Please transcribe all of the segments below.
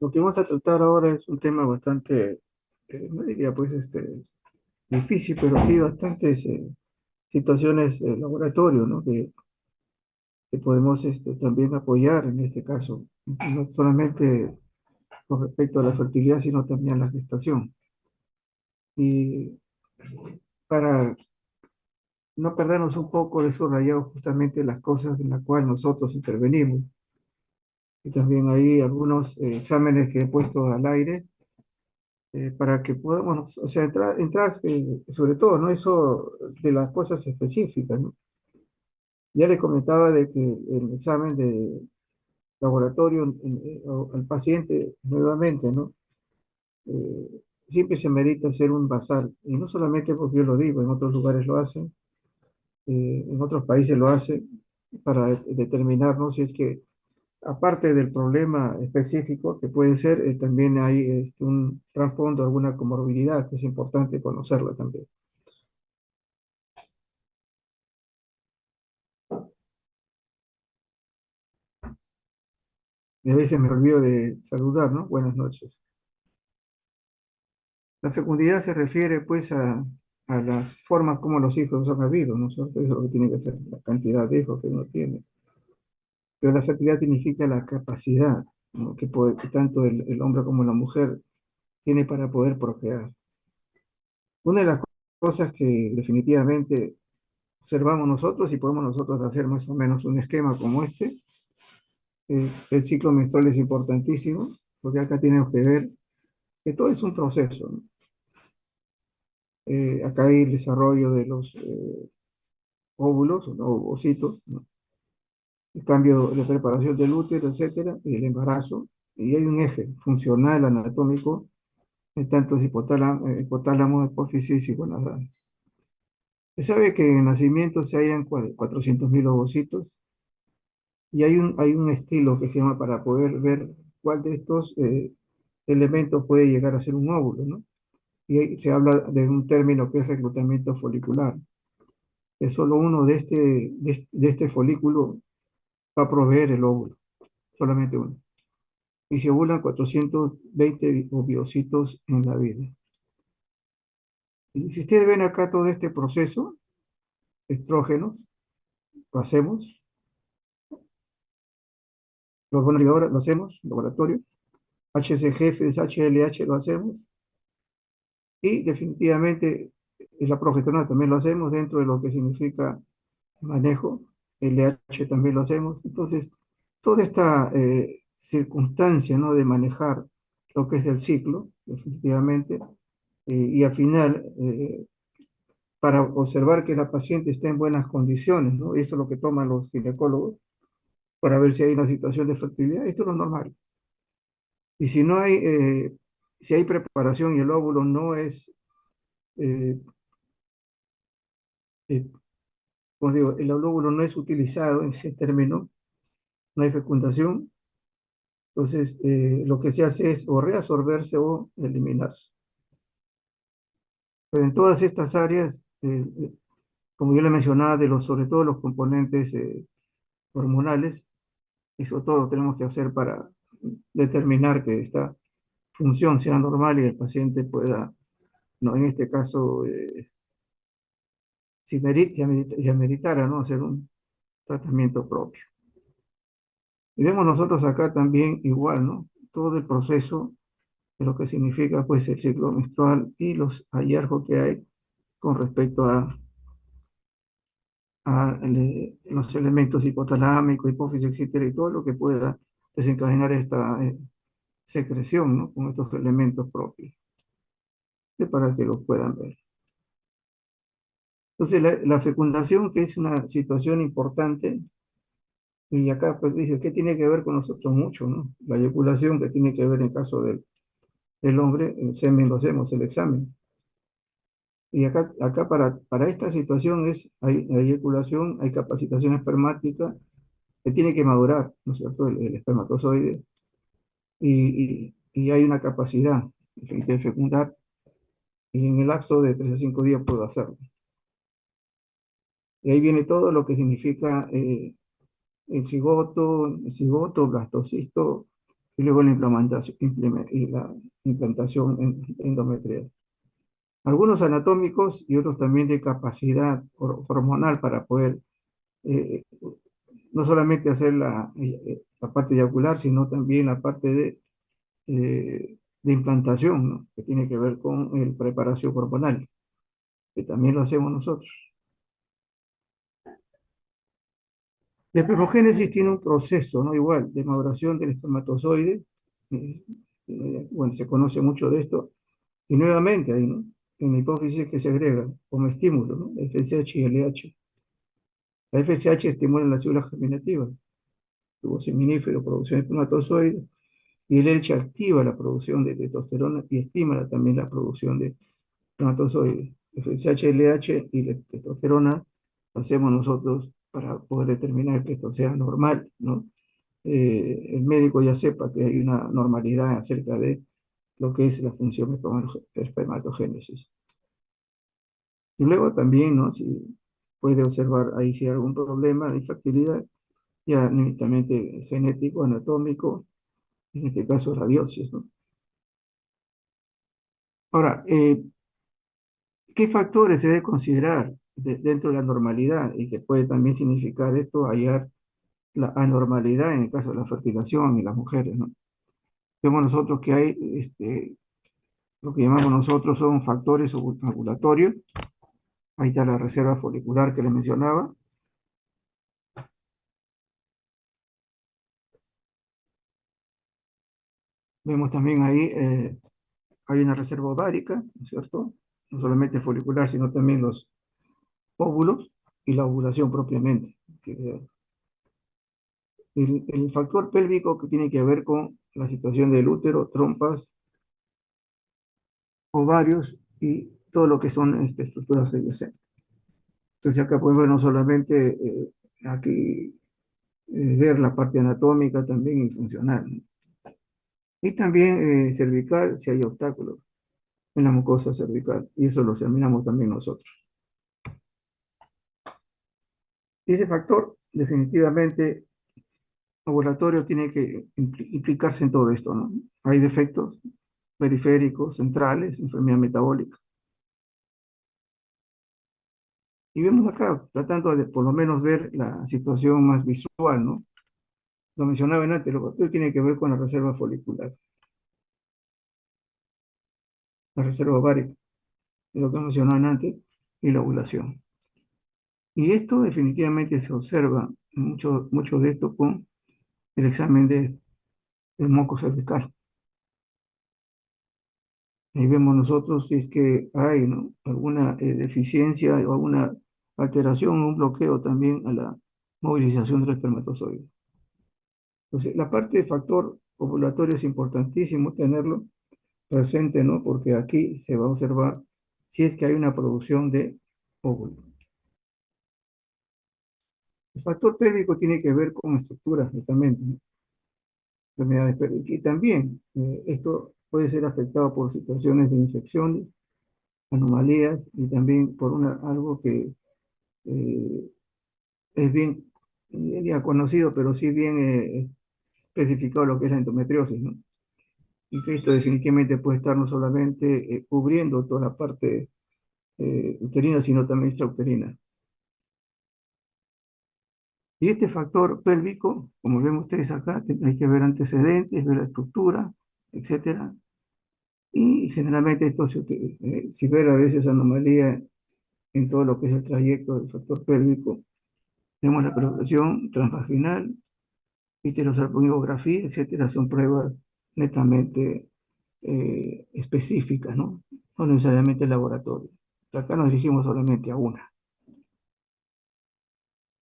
Lo que vamos a tratar ahora es un tema bastante, no diría pues difícil, pero sí bastantes situaciones laboratorio, ¿no? Que podemos también apoyar en este caso, no solamente con respecto a la fertilidad, sino también a la gestación. Y para no perdernos un poco de subrayado justamente las cosas en las cuales nosotros intervenimos, y también hay algunos exámenes que he puesto al aire para que podamos, o sea, entrar sobre todo, ¿no? Eso de las cosas específicas, ¿no? Ya les comentaba de que el examen de laboratorio al paciente, nuevamente, ¿no? Siempre se merita hacer un basal, y no solamente porque yo lo digo, en otros lugares lo hacen, en otros países lo hacen, para determinar, ¿no? Si es que, aparte del problema específico, que puede ser, también hay un trasfondo, alguna comorbilidad, que es importante conocerla también. Y a veces me olvido de saludar, ¿no? Buenas noches. La fecundidad se refiere, pues, a las formas como los hijos son habidos, ¿no? Eso es lo que tiene que ser, la cantidad de hijos que uno tiene. Pero la fertilidad significa la capacidad, ¿no? Que tanto el hombre como la mujer tiene para poder procrear. Una de las cosas que definitivamente observamos nosotros y podemos nosotros hacer más o menos un esquema como este, el ciclo menstrual es importantísimo, porque acá tenemos que ver que todo es un proceso, ¿no? Acá hay el desarrollo de los óvulos, ¿no? Ovocitos, ¿no? El cambio de preparación del útero, etcétera, y el embarazo, y hay un eje funcional, anatómico, en tanto hipotálamo, hipófisis y gonadal. Se sabe que en el nacimiento se hallan 400.000 ovocitos, y hay un estilo que se llama para poder ver cuál de estos elementos puede llegar a ser un óvulo, ¿no? Y ahí se habla de un término que es reclutamiento folicular, que solo uno de este folículo va a proveer el óvulo, solamente uno. Y se ovulan 420 oviocitos en la vida. Y si ustedes ven acá todo este proceso, estrógenos, lo hacemos, los hormonas ligadoras lo hacemos, laboratorio, HCG, HLH lo hacemos, y definitivamente la progesterona también lo hacemos dentro de lo que significa manejo, LH también lo hacemos. Entonces, toda esta circunstancia, ¿no? De manejar lo que es el ciclo, definitivamente, y al final, para observar que la paciente está en buenas condiciones, ¿no? Eso es lo que toman los ginecólogos para ver si hay una situación de fertilidad. Esto es lo normal. Y si hay preparación y el óvulo no es, eh, eh, como digo, el óvulo no es utilizado en ese término, no hay fecundación, entonces lo que se hace es o reabsorberse o eliminarse. Pero en todas estas áreas, como yo le mencionaba, sobre todo los componentes hormonales, eso todo tenemos que hacer para determinar que esta función sea normal y el paciente pueda, no, en este caso, si ya meritara, ¿no? Hacer un tratamiento propio. Y vemos nosotros acá también igual, ¿no? Todo el proceso de lo que significa pues el ciclo menstrual y los hallazgos que hay con respecto a los elementos hipotalámicos, hipófisis, etcétera, y todo lo que pueda desencadenar esta secreción, ¿no? Con estos elementos propios, para que los puedan ver. Entonces, la fecundación, que es una situación importante, y acá pues dice, ¿qué tiene que ver con nosotros? Mucho, ¿no? La eyaculación, que tiene que ver en caso del hombre, el semen lo hacemos, el examen. Y acá para esta situación hay eyaculación, hay capacitación espermática, que tiene que madurar, ¿no es cierto? El espermatozoide, y hay una capacidad de fecundar, y en el lapso de 3 a 5 días puedo hacerlo. Y ahí viene todo lo que significa el cigoto, blastocisto, y luego la implantación endometrial. Algunos anatómicos y otros también de capacidad hormonal para poder eh, no solamente hacer la parte yacular, sino también la parte de implantación, ¿no? Que tiene que ver con el preparación hormonal, que también lo hacemos nosotros. La espermogénesis tiene un proceso, ¿no? Igual, de maduración del espermatozoide. eh, bueno, se conoce mucho de esto. Y nuevamente, ahí, ¿no? En la hipófisis que se agrega como estímulo, ¿no? FSH y LH. La FSH estimula las células germinativas, tubo seminífero, producción de espermatozoides, y el LH activa la producción de testosterona y estimula también la producción de espermatozoides. FSH, LH y la testosterona lo hacemos nosotros para poder determinar que esto sea normal, ¿no? El médico ya sepa que hay una normalidad acerca de lo que es la función espermatogénesis. Y luego también, ¿no? Si puede observar ahí si hay algún problema de infertilidad, ya netamente genético, anatómico, en este caso la biopsia, ¿no? Ahora, ¿qué factores se debe considerar dentro de la normalidad y que puede también significar esto, hallar la anormalidad en el caso de la fertilización en las mujeres, ¿no? Vemos nosotros que hay lo que llamamos nosotros son factores ovulatorios. Ahí está la reserva folicular que les mencionaba. Vemos también ahí, hay una reserva ovárica, ¿no es cierto? No solamente folicular, sino también los óvulos y la ovulación propiamente. El factor pélvico que tiene que ver con la situación del útero, trompas, ovarios y todo lo que son estructuras adyacentes. Entonces acá podemos ver no solamente aquí ver la parte anatómica también y funcional, ¿no? Y también cervical, si hay obstáculos en la mucosa cervical, y eso lo examinamos también nosotros. Y ese factor, definitivamente, ovulatorio, tiene que implicarse en todo esto, ¿no? Hay defectos periféricos, centrales, enfermedad metabólica. Y vemos acá, tratando de por lo menos ver la situación más visual, ¿no? Lo mencionaba antes, el ovulatorio tiene que ver con la reserva folicular, la reserva ovárica, de lo que mencionaba antes, y la ovulación. Y esto definitivamente se observa, mucho de esto con el examen del moco cervical. Ahí vemos nosotros si es que hay, ¿no? Alguna deficiencia o alguna alteración o un bloqueo también a la movilización del espermatozoide. Entonces, la parte de factor ovulatorio es importantísimo tenerlo presente, ¿no? Porque aquí se va a observar si es que hay una producción de óvulos. El factor pélvico tiene que ver con estructuras, justamente, ¿no? Enfermedades pélvicas. Y también esto puede ser afectado por situaciones de infecciones, anomalías y también por algo que eh, es bien ya conocido, pero sí bien especificado lo que es la endometriosis, ¿no? Y que esto definitivamente puede estar no solamente cubriendo toda la parte uterina, sino también extrauterina. Y este factor pélvico, como ven ustedes acá, hay que ver antecedentes, ver la estructura, etcétera. Y generalmente esto, si ver a veces anomalía en todo lo que es el trayecto del factor pélvico, tenemos la perforación transvaginal, histerosalpingografía, etcétera, son pruebas netamente específicas, ¿no? No necesariamente laboratorio. Acá nos dirigimos solamente a una.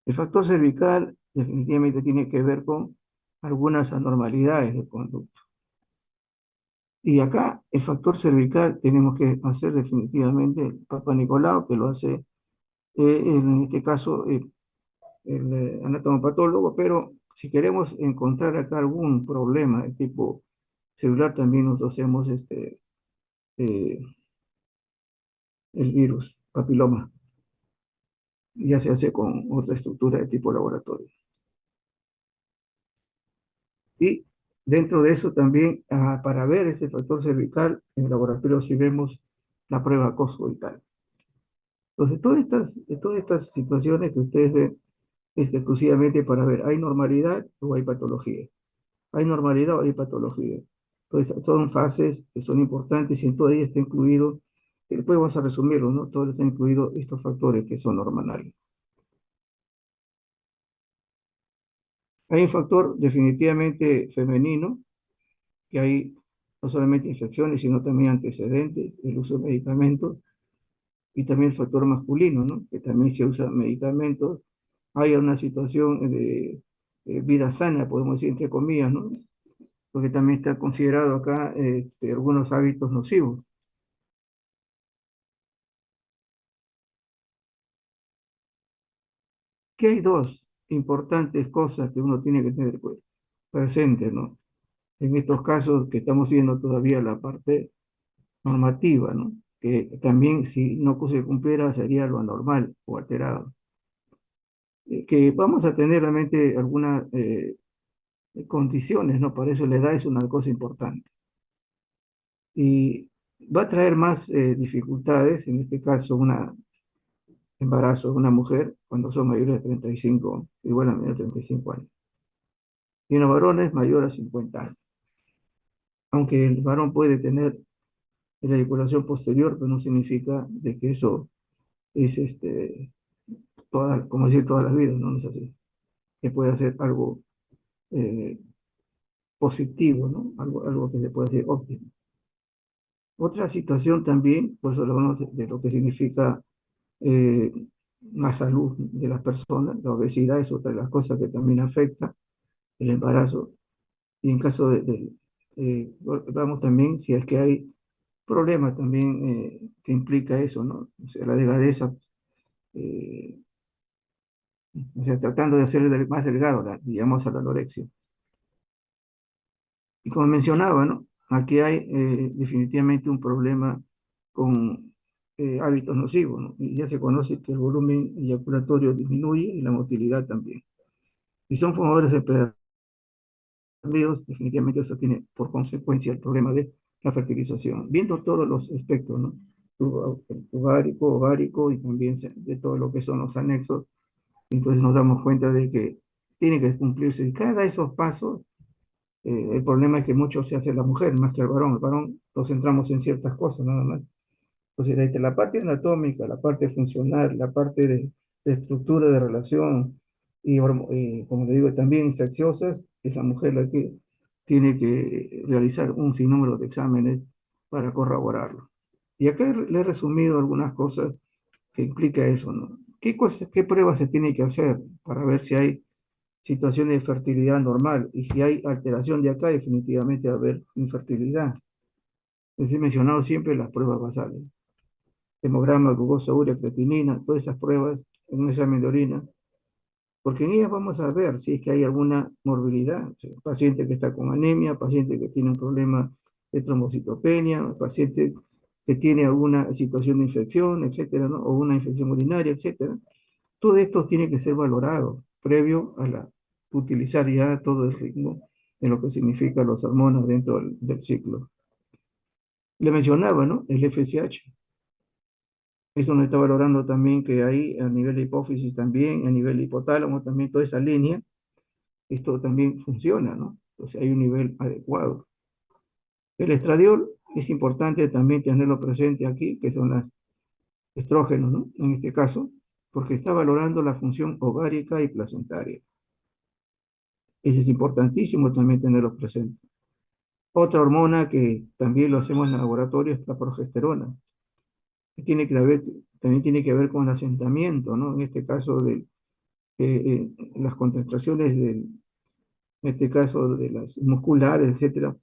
El factor cervical definitivamente tiene que ver con algunas anormalidades del conducto. Y acá el factor cervical tenemos que hacer definitivamente el Papa Nicolau, que lo hace en este caso el anatomopatólogo, pero si queremos encontrar acá algún problema de tipo celular, también nosotros hacemos eh, el virus papiloma, ya se hace con otra estructura de tipo laboratorio. Y Dentro de eso también, para ver ese factor cervical, en el laboratorio sí vemos la prueba coscoital. Entonces, todas estas situaciones que ustedes ven es exclusivamente para ver, ¿hay normalidad o hay patología? ¿Hay normalidad o hay patología? Entonces, son fases que son importantes y en todo ello está incluido, después vamos a resumirlo, ¿no? Todo está incluido estos factores que son hormonales. Hay un factor definitivamente femenino, que hay no solamente infecciones, sino también antecedentes, el uso de medicamentos, y también el factor masculino, ¿no? Que también se usa medicamentos. Hay una situación de vida sana, podemos decir entre comillas, ¿no? Porque también está considerado acá algunos hábitos nocivos. Que hay dos importantes cosas que uno tiene que tener pues, presente, ¿no? En estos casos que estamos viendo todavía la parte normativa, ¿no? Que también si no se cumpliera sería lo anormal o alterado. Que vamos a tener realmente algunas condiciones, ¿no? Para eso la edad es una cosa importante. Y va a traer más dificultades, en este caso, un embarazo de una mujer cuando son mayores de 35, igual a menos de 35 años. Y en los varones mayor a 50 años. Aunque el varón puede tener la eyaculación posterior, pero no significa de que eso es como decir, todas las vidas, no es así. Que puede ser algo eh, positivo, ¿no? Algo que se puede decir óptimo. Otra situación también, pues hablamos de lo que significa eh, la salud de las personas. La obesidad es otra de las cosas que también afecta el embarazo. Y en caso vamos también, si es que hay problemas también que implica eso, ¿no? O sea, la delgadeza, eh, o sea, tratando de hacer más delgado, digamos, a la anorexia. Y como mencionaba, ¿no? Aquí hay definitivamente un problema con hábitos nocivos, ¿no? Y ya se conoce que el volumen eyaculatorio disminuye y la motilidad también. Y son fumadores de definitivamente eso tiene por consecuencia el problema de la fertilización. Viendo todos los aspectos, ¿no? Ovárico y también de todo lo que son los anexos, entonces nos damos cuenta de que tiene que cumplirse cada de esos pasos. El problema es que mucho se hace la mujer más que el varón. El varón nos centramos en ciertas cosas nada más. Entonces, desde la parte anatómica, la parte funcional, la parte de estructura de relación y, como le digo, también infecciosas, es la mujer la que tiene que realizar un sinnúmero de exámenes para corroborarlo. Y acá le he resumido algunas cosas que implica eso, ¿no? ¿Qué pruebas se tiene que hacer para ver si hay situaciones de fertilidad normal? Y si hay alteración de acá, definitivamente va a haber infertilidad. Les he mencionado siempre las pruebas basales: hemograma, glucosa, urea, creatinina, todas esas pruebas en un examen de orina, porque en ellas vamos a ver si es que hay alguna morbilidad, o sea, paciente que está con anemia, paciente que tiene un problema de trombocitopenia, paciente que tiene alguna situación de infección, etcétera, ¿no? O una infección urinaria, etcétera. Todo esto tiene que ser valorado previo a utilizar ya todo el ritmo de lo que significan los hormonas dentro del ciclo. Le mencionaba, ¿no? El FSH. Eso nos está valorando también que hay a nivel de hipófisis también, a nivel de hipotálamo también, toda esa línea, esto también funciona, ¿no? Entonces hay un nivel adecuado. El estradiol es importante también tenerlo presente aquí, que son los estrógenos, ¿no? En este caso, porque está valorando la función ovárica y placentaria. Eso es importantísimo también tenerlo presente. Otra hormona que también lo hacemos en el laboratorio es la progesterona, que también tiene que ver con el asentamiento, ¿no? En este caso de las contracciones en este caso de las musculares, etcétera,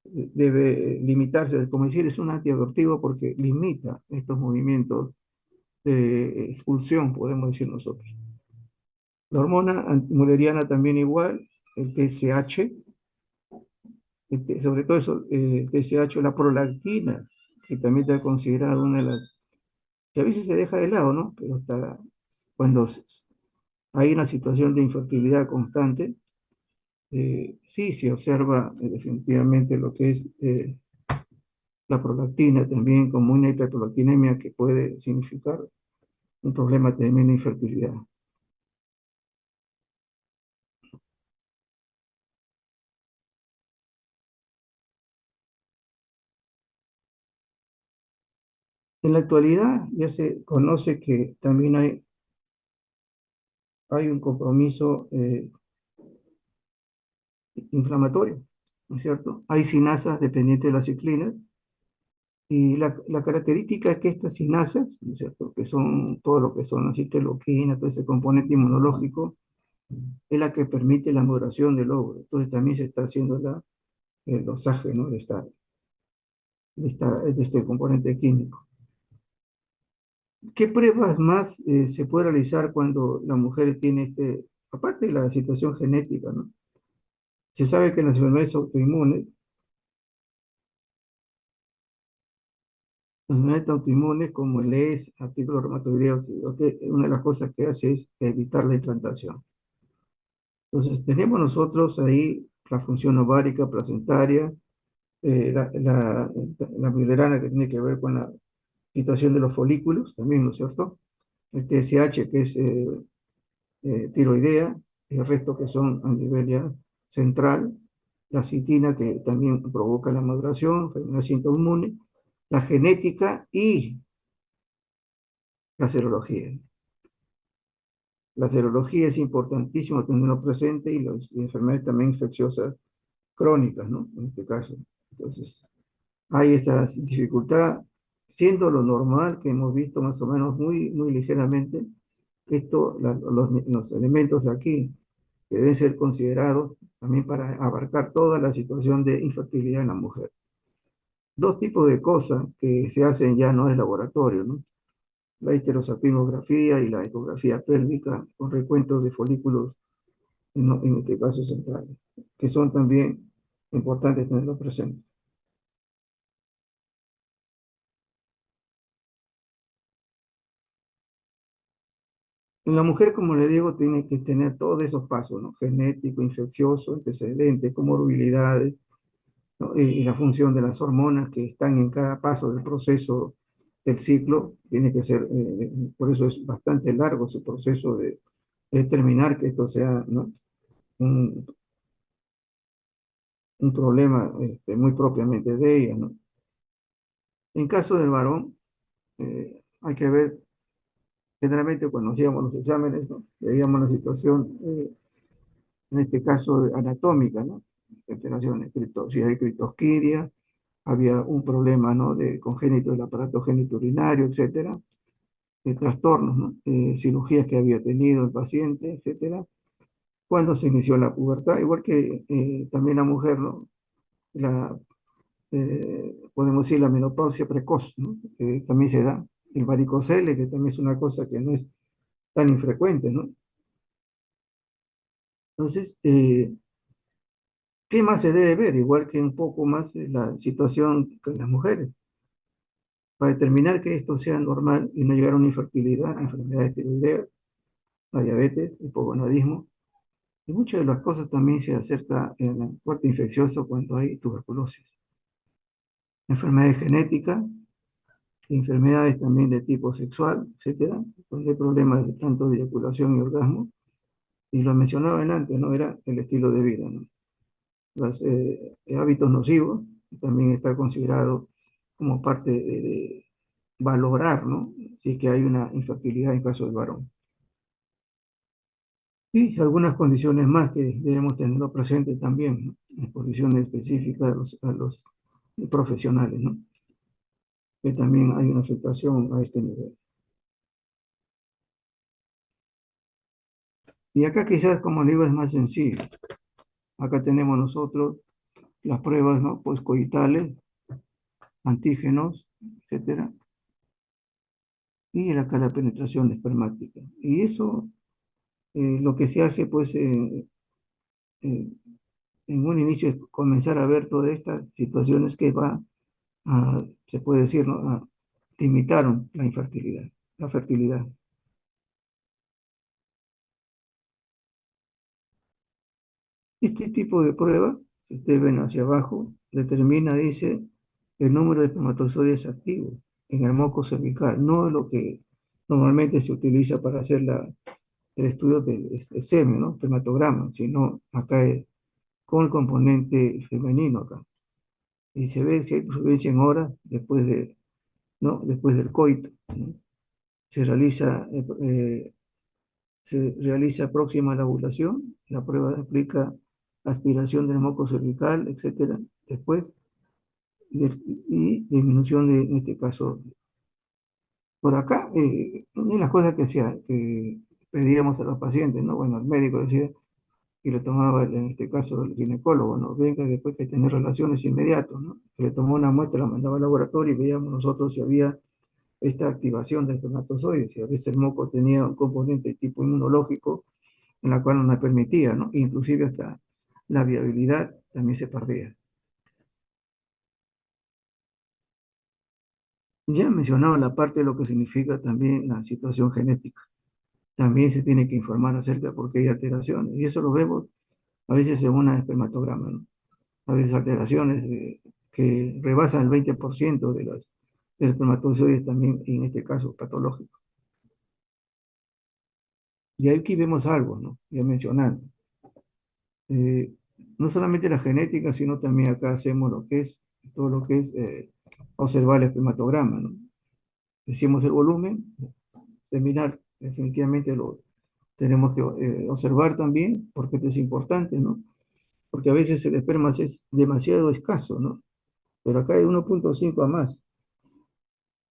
debe limitarse, como decir, es un antiadaptivo porque limita estos movimientos de expulsión, podemos decir nosotros. La hormona mulleriana también igual, el TSH, sobre todo eso, el TSH, la prolactina, que también está considerada una de las, que a veces se deja de lado, ¿no? Pero cuando hay una situación de infertilidad constante, Sí, se observa definitivamente lo que es la prolactina también como una hiperprolactinemia que puede significar un problema también de infertilidad. En la actualidad ya se conoce que también hay un compromiso inflamatorio, ¿no es cierto? Hay sinasas dependientes de la ciclina y la característica es que estas sinasas, ¿no es cierto? Que son todo lo que son las citoquinas, todo ese componente inmunológico, es la que permite la maduración del óvulo. Entonces también se está haciendo el dosaje, ¿no? De este componente químico. ¿Qué pruebas más se puede realizar cuando la mujer tiene aparte de la situación genética, ¿no? Se sabe que en las enfermedades autoinmunes, las enfermedades autoinmunes como el ES, artículos reumatoideos, una de las cosas que hace es evitar la implantación. Entonces, tenemos nosotros ahí la función ovárica, placentaria, la biliar que tiene que ver con la situación de los folículos, también, ¿no es cierto? El TSH, que es tiroidea, el resto que son a nivel ya central, la citina, que también provoca la maduración, enfermedad inmune, la genética y la serología. La serología es importantísimo tenerlo presente y las enfermedades también infecciosas crónicas, ¿no? En este caso. Entonces, hay esta dificultad, siendo lo normal que hemos visto más o menos muy ligeramente, los elementos aquí que deben ser considerados también para abarcar toda la situación de infertilidad en la mujer. Dos tipos de cosas que se hacen ya no es laboratorio, ¿no? La histerosalpingografía y la ecografía pélvica con recuentos de folículos, en este caso centrales, que son también importantes tenerlo presente. En la mujer, como le digo, tiene que tener todos esos pasos, ¿no? Genético, infeccioso, antecedentes, comorbilidades, ¿no? Y la función de las hormonas que están en cada paso del proceso del ciclo, tiene que ser, por eso es bastante largo ese proceso de determinar que esto sea, ¿no? un, un problema muy propiamente de ella, ¿no? En caso del varón, hay que ver, generalmente cuando hacíamos los exámenes, ¿no? Veíamos la situación, en este caso anatómica, ¿no? Alteraciones, si hay criptosquidia, había un problema, ¿no? De congénito del aparato genitourinario, etcétera, trastornos, ¿no? Cirugías que había tenido el paciente, etcétera, cuando se inició la pubertad, igual que también la mujer, ¿no? La, podemos decir la menopausia precoz, ¿no? Que también se da, el varicocele, que también es una cosa que no es tan infrecuente, ¿no? Entonces, ¿qué más se debe ver? Igual que un poco más la situación con las mujeres, para determinar que esto sea normal y no llegar a una infertilidad, enfermedades tiroideas, la diabetes, el hipogonadismo, y muchas de las cosas también se acerca en la parte infecciosa cuando hay tuberculosis. Enfermedades genéticas, enfermedades también de tipo sexual, etcétera, donde hay problemas de tanto de eyaculación y orgasmo, y lo mencionaba antes, ¿no? Era el estilo de vida, ¿no? Los hábitos nocivos también está considerado como parte de valorar, ¿no? Si es que hay una infertilidad en caso del varón. Y algunas condiciones más que debemos tenerlo presente también, ¿no? En condiciones específicas a los profesionales, ¿no? Que también hay una afectación a este nivel. Y acá quizás, como digo, es más sencillo. Acá tenemos nosotros las pruebas, ¿no? Postcoitales, antígenos, etcétera, y acá la penetración espermática. Y eso, lo que se hace, pues, eh, en un inicio es comenzar a ver todas estas situaciones que se puede decir, ¿no? Limitaron la infertilidad, la fertilidad. Este tipo de prueba, si ustedes ven hacia abajo, determina, dice, el número de espermatozoides activos en el moco cervical, no lo que normalmente se utiliza para hacer el estudio del semen, ¿no? Espermatograma, sino acá es con el componente femenino acá. Y se ve si hay supervivencia en horas después ¿no? Después del coito, ¿no? Se realiza, se realiza próxima a la ovulación, la prueba aplica aspiración del moco cervical, etcétera, después, y disminución de, en este caso, por acá, una de las cosas que pedíamos a los pacientes, ¿no? Bueno, el médico decía, y le tomaba, en este caso, el ginecólogo, ¿no? Venga después que tener relaciones inmediatas, ¿no? Le tomó una muestra, la mandaba al laboratorio y veíamos nosotros si había esta activación del espermatozoide, si a veces el moco tenía un componente tipo inmunológico en la cual no me permitía, ¿no? Inclusive hasta la viabilidad también se perdía. Ya mencionaba la parte de lo que significa también la situación genética. También se tiene que informar acerca de por qué hay alteraciones, y eso lo vemos a veces en una espermatograma, ¿no? A veces alteraciones que rebasan el 20% de los espermatozoides también, en este caso, patológicos. Y aquí vemos algo, ¿no? Ya mencionando. eh, no solamente la genética, sino también acá hacemos lo que es, todo lo que es observar el espermatograma, ¿no? Decimos el volumen, seminar, definitivamente lo tenemos que observar también, porque esto es importante, ¿no? Porque a veces el esperma es demasiado escaso, ¿no? Pero acá hay 1,5 a más.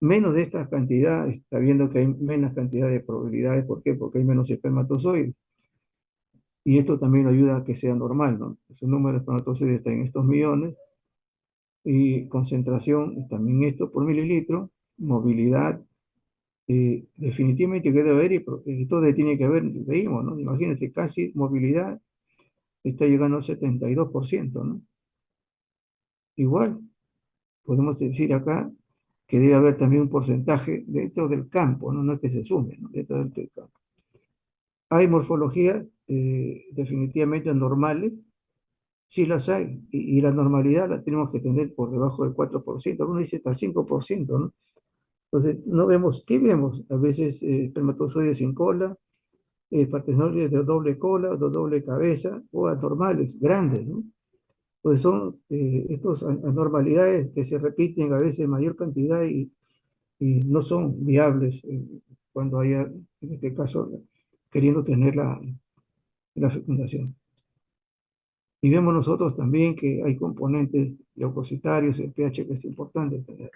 Menos de esta cantidad, está viendo que hay menos cantidad de probabilidades. ¿Por qué? Porque hay menos espermatozoides. Y esto también ayuda a que sea normal, ¿no? Su número de espermatozoides está en estos millones y concentración también esto por mililitro, movilidad, definitivamente que debe haber, y todo tiene que haber, veíamos, ¿no? Imagínate, casi movilidad está llegando al 72%, ¿no? Igual, podemos decir acá que debe haber también un porcentaje dentro del campo, ¿no? No es que se sume, ¿no? Dentro del campo. Hay morfologías definitivamente normales, sí las hay, y la normalidad la tenemos que tener por debajo del 4%, algunos dice hasta el 5%, ¿no? Entonces, no vemos, ¿qué vemos? A veces espermatozoides sin cola, partenoides de doble cola, de doble cabeza, o anormales, grandes, ¿no? Pues son estas anormalidades que se repiten a veces en mayor cantidad y no son viables cuando haya, en este caso, queriendo tener la fecundación. Y vemos nosotros también que hay componentes leucocitarios, el pH que es importante tener.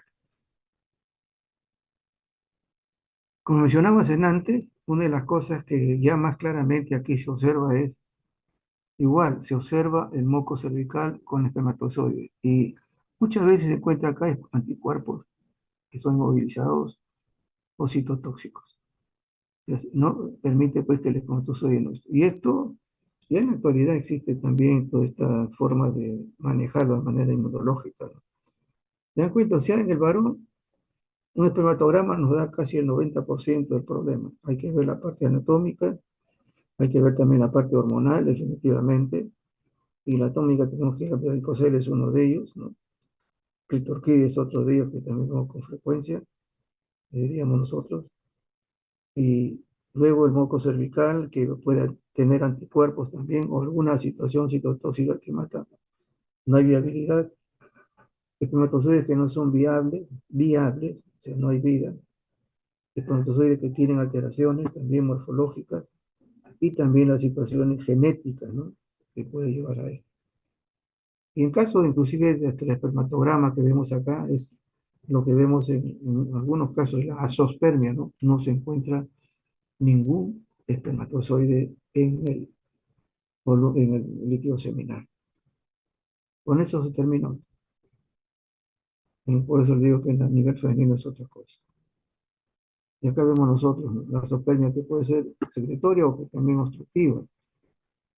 Como mencionabas en antes, una de las cosas que ya más claramente aquí se observa es, igual, se observa el moco cervical con espermatozoides. Y muchas veces se encuentra acá anticuerpos que son movilizados o citotóxicos. No permite pues que el espermatozoide no. Y esto, ya en la actualidad existe también toda esta forma de manejarlo de manera inmunológica, ¿no? ¿Se dan cuenta? O sea, en el varón, un espermatograma nos da casi el 90% del problema. Hay que ver la parte anatómica, hay que ver también la parte hormonal, definitivamente, y la atómica tenemos que ir a varicocele es uno de ellos, ¿no? Clitorquide es otro de ellos que también vemos con frecuencia, diríamos nosotros, y luego el moco cervical, que puede tener anticuerpos también, o alguna situación citotóxica que mata. No hay viabilidad, espermatozoides que no son viables, o sea, no hay vida, espermatozoides que tienen alteraciones también morfológicas, y también las situaciones genéticas, ¿no? Que puede llevar a esto. Y en caso inclusive de el espermatograma que vemos acá, es lo que vemos en algunos casos, la azospermia, ¿no? No se encuentra ningún espermatozoide en el líquido seminal. Con eso se terminó. Y por eso le digo que a nivel femenino es otra cosa. Y acá vemos nosotros, ¿no? La azospermia que puede ser secretoria o que también obstructiva.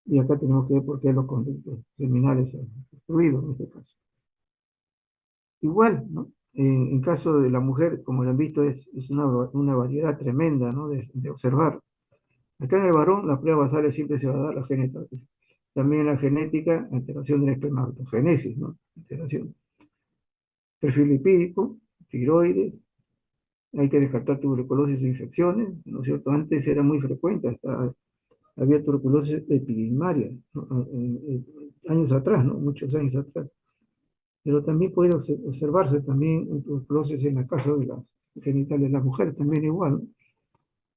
Y acá tenemos que ver por qué los conductos seminales han obstruido en este caso. Igual, ¿no? En caso de la mujer, como lo han visto, es una variedad tremenda, ¿no? De observar. Acá en el varón, la prueba basal siempre se va a dar la genética. También la genética, alteración de la espermatogénesis, ¿no? Alteración. Perfil lipídico, tiroides, hay que descartar tuberculosis e infecciones, ¿no es cierto? Antes era muy frecuente, hasta había tuberculosis epidemiaria, ¿no? Años atrás, ¿no? Muchos años atrás. Pero también puede observarse también tuberculosis en la casa de las genitales de las mujeres, también igual, ¿no?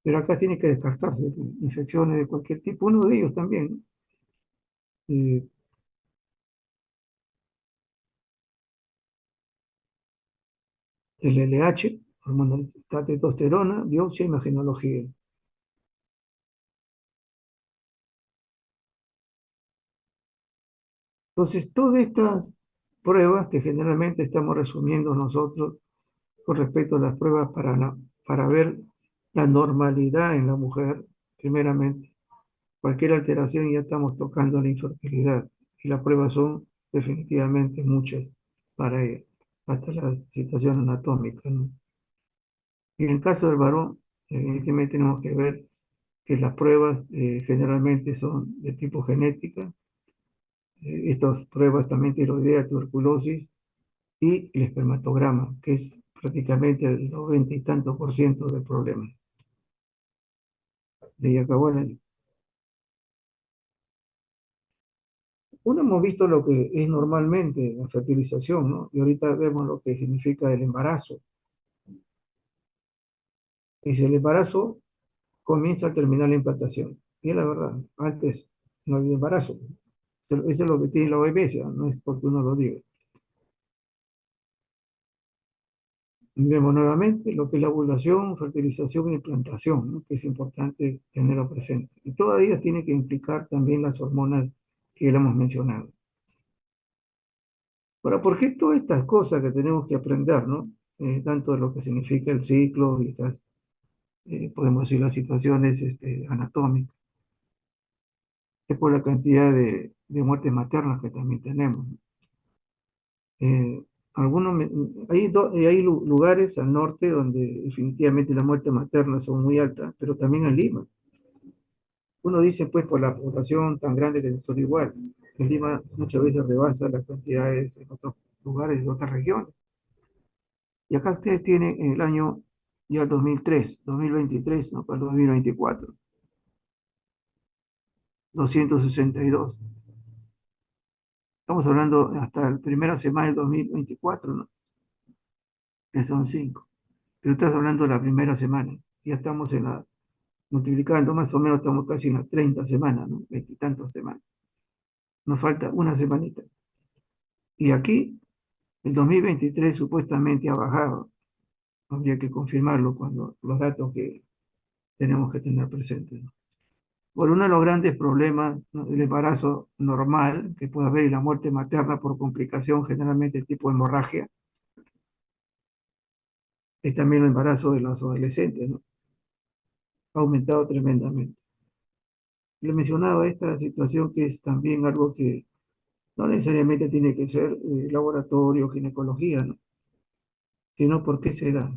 Pero acá tiene que descartarse infecciones de cualquier tipo, uno de ellos también, ¿no? El LH, hormona de testosterona, biopsia, imagenología. Entonces, todas estas pruebas que generalmente estamos resumiendo nosotros con respecto a las pruebas para ver la normalidad en la mujer, primeramente, cualquier alteración ya estamos tocando la infertilidad y las pruebas son definitivamente muchas para ella, hasta la situación anatómica, ¿no? Y en el caso del varón, evidentemente tenemos que ver que las pruebas generalmente son de tipo genética, estas pruebas también tiroidea, tuberculosis y el espermatograma, que es prácticamente el 90 y tanto por ciento del problema. Y ahí acabó el... Uno hemos visto lo que es normalmente la fertilización, ¿no? Y ahorita vemos lo que significa el embarazo. Y si el embarazo comienza a terminar la implantación. Y es la verdad, antes no había embarazo. Eso es lo que tiene la OMS, no es porque uno lo diga. Vemos nuevamente lo que es la ovulación, fertilización e implantación, ¿no? Que es importante tenerlo presente. Y todas ellas tienen que implicar también las hormonas que le hemos mencionado. Ahora, ¿por qué todas estas cosas que tenemos que aprender, ¿no? Tanto de lo que significa el ciclo y estas, podemos decir, las situaciones anatómicas, es por la cantidad de muertes maternas que también tenemos, ¿no? Eh, algunos, hay lugares al norte donde definitivamente las muertes maternas son muy altas, pero también en Lima. Uno dice, pues, por la población tan grande que es todo igual. En Lima muchas veces rebasa las cantidades en otros lugares de otras regiones. Y acá ustedes tienen en el año ya 2003, 2023, ¿no? Para el 2024, 262. Estamos hablando hasta la primera semana del 2024, ¿no? Que son 5. Pero estás hablando de la primera semana. Ya estamos en la, multiplicando más o menos, estamos casi en las 30 semanas, ¿no? Veintitantos semanas. Nos falta una semanita. Y aquí, el 2023 supuestamente ha bajado. Habría que confirmarlo cuando los datos que tenemos que tener presentes, ¿no? Por uno de los grandes problemas, ¿no? El embarazo normal que puede haber y la muerte materna por complicación, generalmente tipo hemorragia, es también el embarazo de los adolescentes, ¿no? Ha aumentado tremendamente. Le mencionaba esta situación que es también algo que no necesariamente tiene que ser laboratorio, ginecología, ¿no? Sino por qué se da.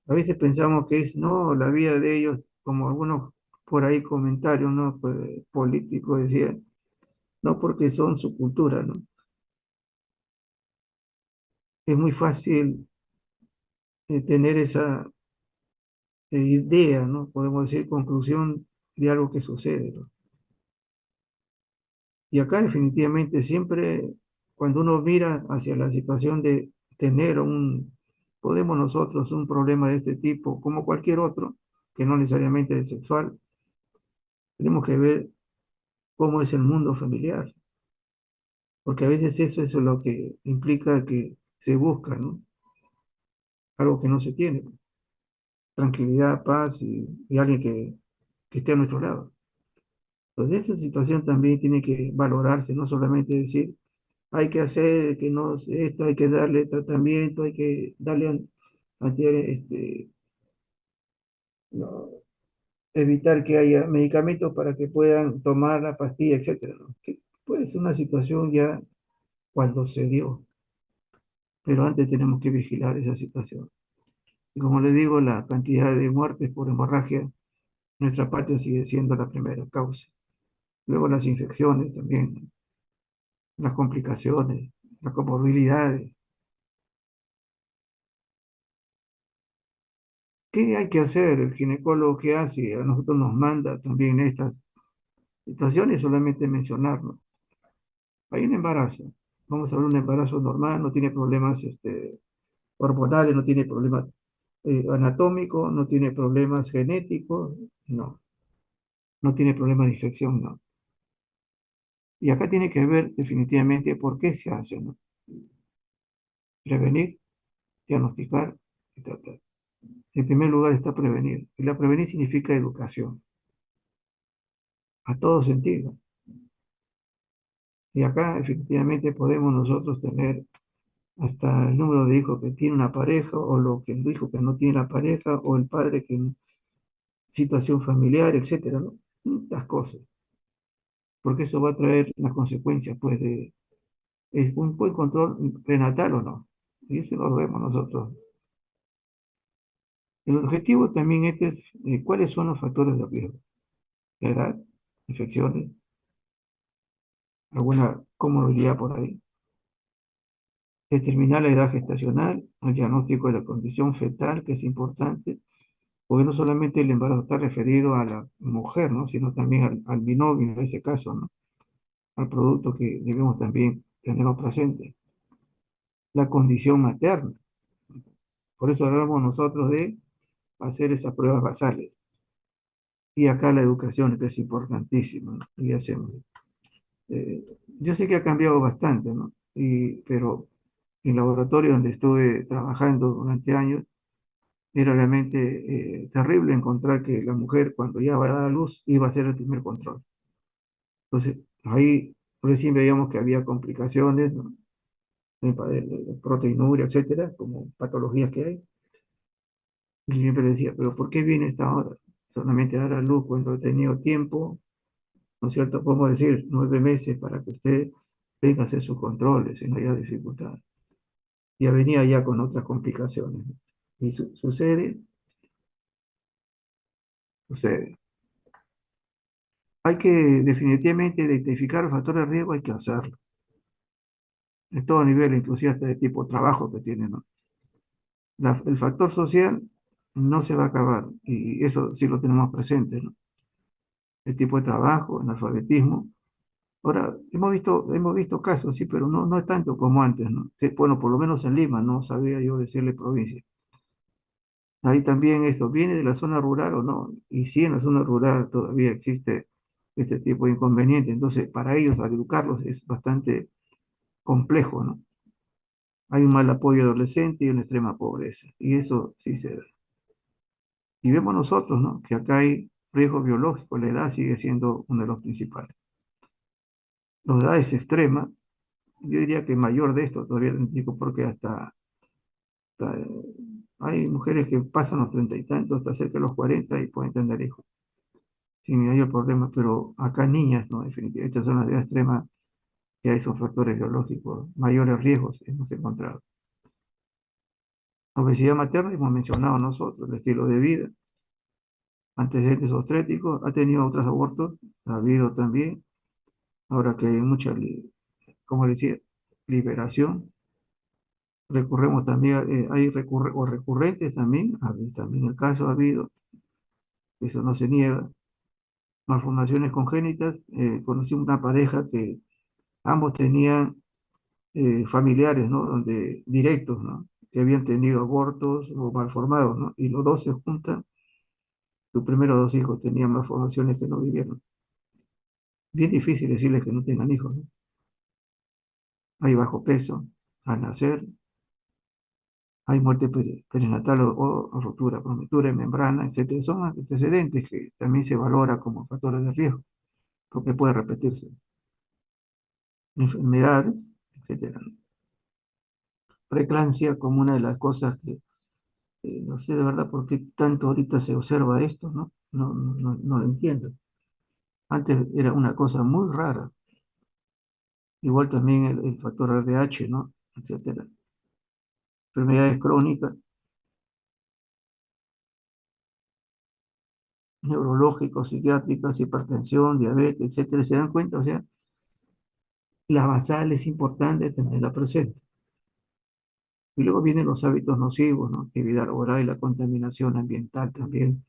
A veces pensamos que es, no, la vida de ellos, como algunos por ahí comentarios, ¿no? Pues, políticos decían, no porque son su cultura, ¿no? Es muy fácil tener esa idea, ¿no? Podemos decir conclusión de algo que sucede, ¿no? Y acá definitivamente siempre, cuando uno mira hacia la situación de tener podemos nosotros un problema de este tipo, como cualquier otro, que no necesariamente es sexual, tenemos que ver cómo es el mundo familiar, porque a veces eso es lo que implica que se busca, ¿no? Algo que no se tiene, tranquilidad, paz y alguien que esté a nuestro lado. Entonces, esa situación también tiene que valorarse, no solamente decir, hay que hacer que no, esto, hay que darle tratamiento, hay que darle no, evitar que haya medicamentos para que puedan tomar la pastilla, etcétera, ¿no? Que puede ser una situación ya cuando se dio, pero antes tenemos que vigilar esa situación. Y como le digo, la cantidad de muertes por hemorragia en nuestra patria sigue siendo la primera causa. Luego las infecciones también, las complicaciones, las comorbilidades. ¿Qué hay que hacer? El ginecólogo, ¿qué hace? A nosotros nos manda también estas situaciones, solamente mencionarlo. Hay un embarazo. Vamos a ver un embarazo normal, no tiene problemas hormonales, no tiene problemas anatómicos, no tiene problemas genéticos, no, no tiene problemas de infección, no. Y acá tiene que ver definitivamente por qué se hace, ¿no? Prevenir, diagnosticar y tratar. En primer lugar está prevenir. Y la prevenir significa educación, a todo sentido. Y acá efectivamente podemos nosotros tener hasta el número de hijos que tiene una pareja, o lo que el hijo que no tiene la pareja, o el padre que en situación familiar, etcétera, ¿no? Las cosas. Porque eso va a traer las consecuencias, pues, de ¿es un buen control prenatal o no? Y eso lo vemos nosotros. El objetivo también este es cuáles son los factores de riesgo. La edad, infecciones, alguna comorbilidad por ahí. Determinar la edad gestacional, el diagnóstico de la condición fetal, que es importante, porque no solamente el embarazo está referido a la mujer, ¿no? Sino también al binomio en ese caso, ¿no? Al producto que debemos también tenerlo presente. La condición materna. Por eso hablamos nosotros de hacer esas pruebas basales. Y acá la educación, que es importantísima, ¿no? Y hacemos. Yo sé que ha cambiado bastante, ¿no? Pero en el laboratorio donde estuve trabajando durante años, era realmente terrible encontrar que la mujer, cuando ya va a dar a luz, iba a hacer el primer control. Entonces, ahí recién veíamos que había complicaciones, ¿no? De proteinuria, etcétera, como patologías que hay. Y siempre decía, pero ¿por qué viene esta hora? Solamente dar a luz cuando he tenido tiempo, ¿no es cierto? Podemos decir 9 meses para que usted venga a hacer sus controles y no haya dificultad. Ya venía ya con otras complicaciones, ¿no? Y sucede, sucede. Hay que definitivamente identificar los factores de riesgo, hay que hacerlo. En todo nivel, inclusive hasta de tipo de trabajo que tiene, ¿no? El factor social no se va a acabar, y eso sí lo tenemos presente, ¿no? El tipo de trabajo, el analfabetismo. Ahora, hemos visto casos, sí, pero no es tanto como antes, ¿no? Bueno, por lo menos en Lima, no sabía yo decirle provincia. Ahí también eso, ¿viene de la zona rural o no? Y sí, en la zona rural todavía existe este tipo de inconveniente. Entonces, para ellos, al educarlos es bastante complejo, ¿no? Hay un mal apoyo adolescente y una extrema pobreza. Y eso sí se da. Y vemos nosotros, ¿no? Que acá hay riesgo biológico, la edad sigue siendo uno de los principales. Las edades extremas, yo diría que mayor de esto todavía, digo, porque hay mujeres que pasan los 30 y tantos, hasta cerca de los 40 y pueden tener hijos sin mayor problema, pero acá niñas, no, definitivamente, estas son las edades extremas, que hay esos factores biológicos, mayores riesgos hemos encontrado. Obesidad materna, hemos mencionado nosotros, el estilo de vida, antecedentes obstétricos, ha tenido otros abortos, ha habido también, ahora que hay mucha, como decía, liberación, recurremos también, o recurrentes también, también el caso ha habido, eso no se niega, malformaciones congénitas, conocí una pareja que ambos tenían familiares, ¿no? Directos, ¿no? Que habían tenido abortos o malformados, ¿no? Y los dos se juntan, sus primeros dos hijos tenían malformaciones que no vivieron. Bien difícil decirles que no tengan hijos, ¿no? Hay bajo peso al nacer, hay muerte perinatal o ruptura prematura de membrana, etcétera. Son antecedentes que también se valora como factores de riesgo, porque puede repetirse. Enfermedades, etcétera. Preeclampsia como una de las cosas que no sé de verdad por qué tanto ahorita se observa esto, ¿no? No lo entiendo. Antes era una cosa muy rara. Igual también el factor RH, ¿no? Etcétera. Enfermedades crónicas, neurológicos, psiquiátricas, hipertensión, diabetes, etcétera, se dan cuenta, o sea, la basal es importante tenerla presente. Y luego vienen los hábitos nocivos, ¿no? Actividad laboral y la contaminación ambiental también.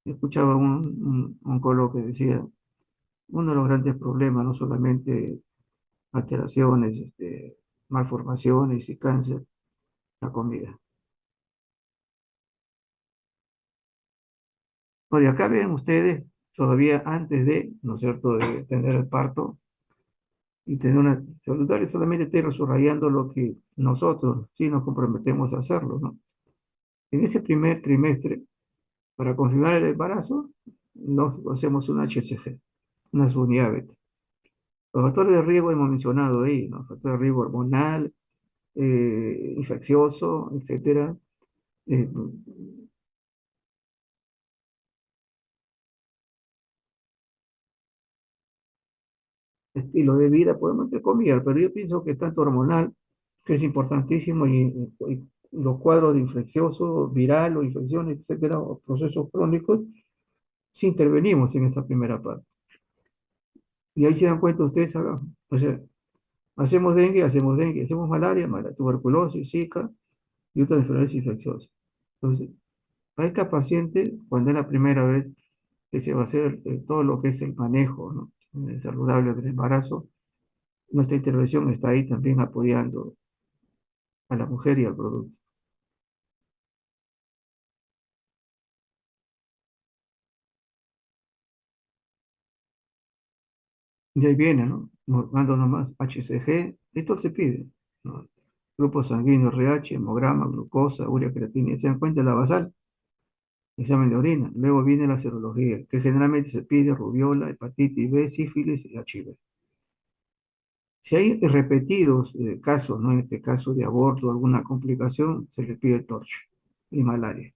Escuchaba un oncólogo que decía, uno de los grandes problemas, no solamente alteraciones, malformaciones y cáncer, la comida. Bueno, y acá ven ustedes, todavía antes de, ¿no es cierto?, de tener el parto y tener una saludable, solamente estoy subrayando lo que nosotros sí nos comprometemos a hacerlo, ¿no? En ese primer trimestre, para confirmar el embarazo, nos hacemos un HCG, una unidad beta. Los factores de riesgo hemos mencionado ahí, ¿no? Factores de riesgo hormonal, infeccioso, etcétera. Eh, estilo de vida, podemos entre comillas, pero yo pienso que tanto hormonal, que es importantísimo, y los cuadros de infeccioso, viral o infecciones, etcétera, o procesos crónicos, si intervenimos en esa primera parte. Y ahí se dan cuenta ustedes, o sea, hacemos dengue, hacemos malaria, tuberculosis, Zika y otras enfermedades infecciosas. Entonces, a esta paciente, cuando es la primera vez que se va a hacer todo lo que es el manejo, ¿no?, saludable del embarazo, nuestra intervención está ahí también apoyando a la mujer y al producto. Y ahí viene, ¿no? Mando nomás HCG, esto se pide, ¿no? Grupo sanguíneo RH, hemograma, glucosa, urea, creatina, y se dan cuenta la basal, examen de orina. Luego viene la serología, que generalmente se pide rubiola, hepatitis B, sífilis y HIV. Si hay repetidos casos, ¿no? En este caso de aborto o alguna complicación, se le pide el torcho y malaria.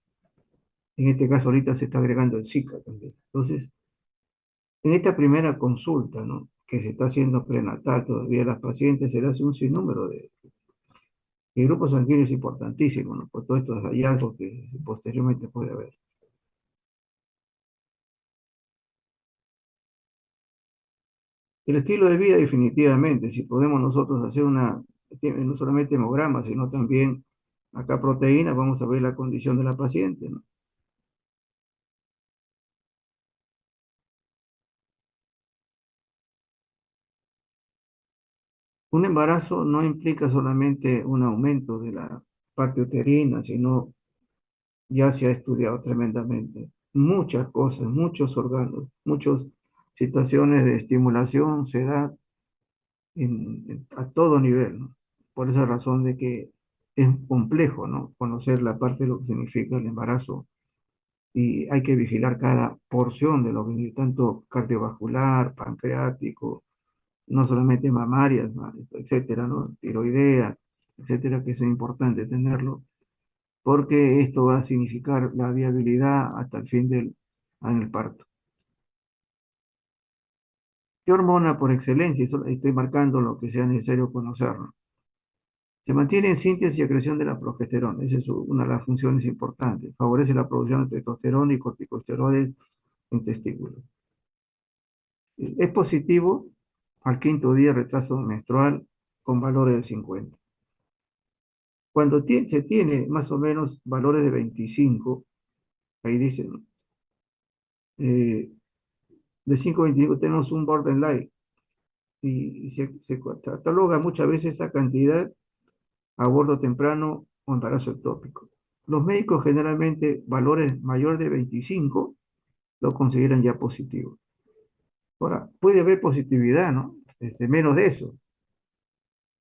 En este caso ahorita se está agregando el Zika también. Entonces, en esta primera consulta, ¿no?, que se está haciendo prenatal todavía a las pacientes, se le hace un sinnúmero de... El grupo sanguíneo es importantísimo, ¿no?, por todos estos hallazgos que posteriormente puede haber. El estilo de vida, definitivamente, si podemos nosotros hacer no solamente hemograma, sino también acá proteínas, vamos a ver la condición de la paciente, ¿no? Un embarazo no implica solamente un aumento de la parte uterina, sino ya se ha estudiado tremendamente. Muchas cosas, muchos órganos, muchas situaciones de estimulación se da a todo nivel, ¿no? Por esa razón de que es complejo, ¿no?, conocer la parte de lo que significa el embarazo y hay que vigilar cada porción de lo que tanto cardiovascular, pancreático, no solamente mamarias, etcétera, ¿no? Tiroidea, etcétera, que es importante tenerlo porque esto va a significar la viabilidad hasta el fin en el parto. ¿Qué hormona por excelencia? Eso estoy marcando lo que sea necesario conocerlo. Se mantiene en síntesis y acreción de la progesterona. Esa es una de las funciones importantes. Favorece la producción de testosterona y corticosteroides en testículos. Es positivo al quinto día retraso menstrual con valores de 50. Cuando se tiene más o menos valores de 25, ahí dicen, eh, de 5 a 25 tenemos un borderline y se cataloga muchas veces esa cantidad a aborto temprano o embarazo ectópico. Los médicos generalmente valores mayores de 25 lo consideran ya positivo. Ahora, puede haber positividad, ¿no? Menos de eso,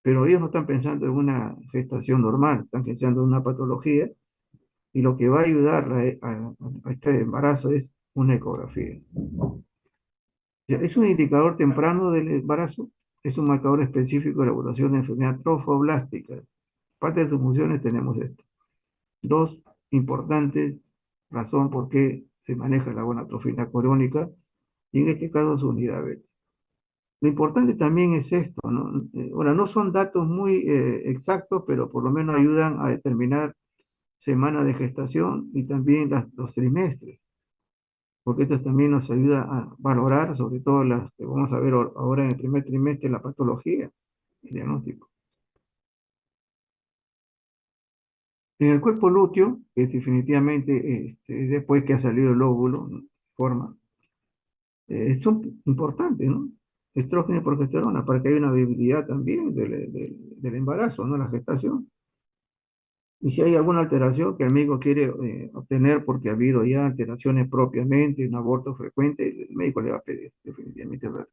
pero ellos no están pensando en una gestación normal, están pensando en una patología y lo que va a ayudar a este embarazo es una ecografía. Ya, es un indicador temprano del embarazo, es un marcador específico de la evaluación de enfermedad trofoblástica. Parte de sus funciones tenemos esto. Dos importantes razones por qué se maneja la gonatrofina corónica, y en este caso su unidad beta. Lo importante también es esto, ¿no? Ahora, no son datos muy exactos, pero por lo menos ayudan a determinar semanas de gestación y también los trimestres. porque esto también nos ayuda a valorar, sobre todo las que vamos a ver ahora en el primer trimestre, la patología, el diagnóstico. En el cuerpo lúteo, que es definitivamente después que ha salido el óvulo, ¿no? Forma, son importantes, ¿no? Estrógeno y progesterona, para que haya una viabilidad también del embarazo, ¿no? La gestación. Y si hay alguna alteración que el médico quiere obtener porque ha habido ya alteraciones propiamente, un aborto frecuente, el médico le va a pedir, definitivamente, ¿verdad?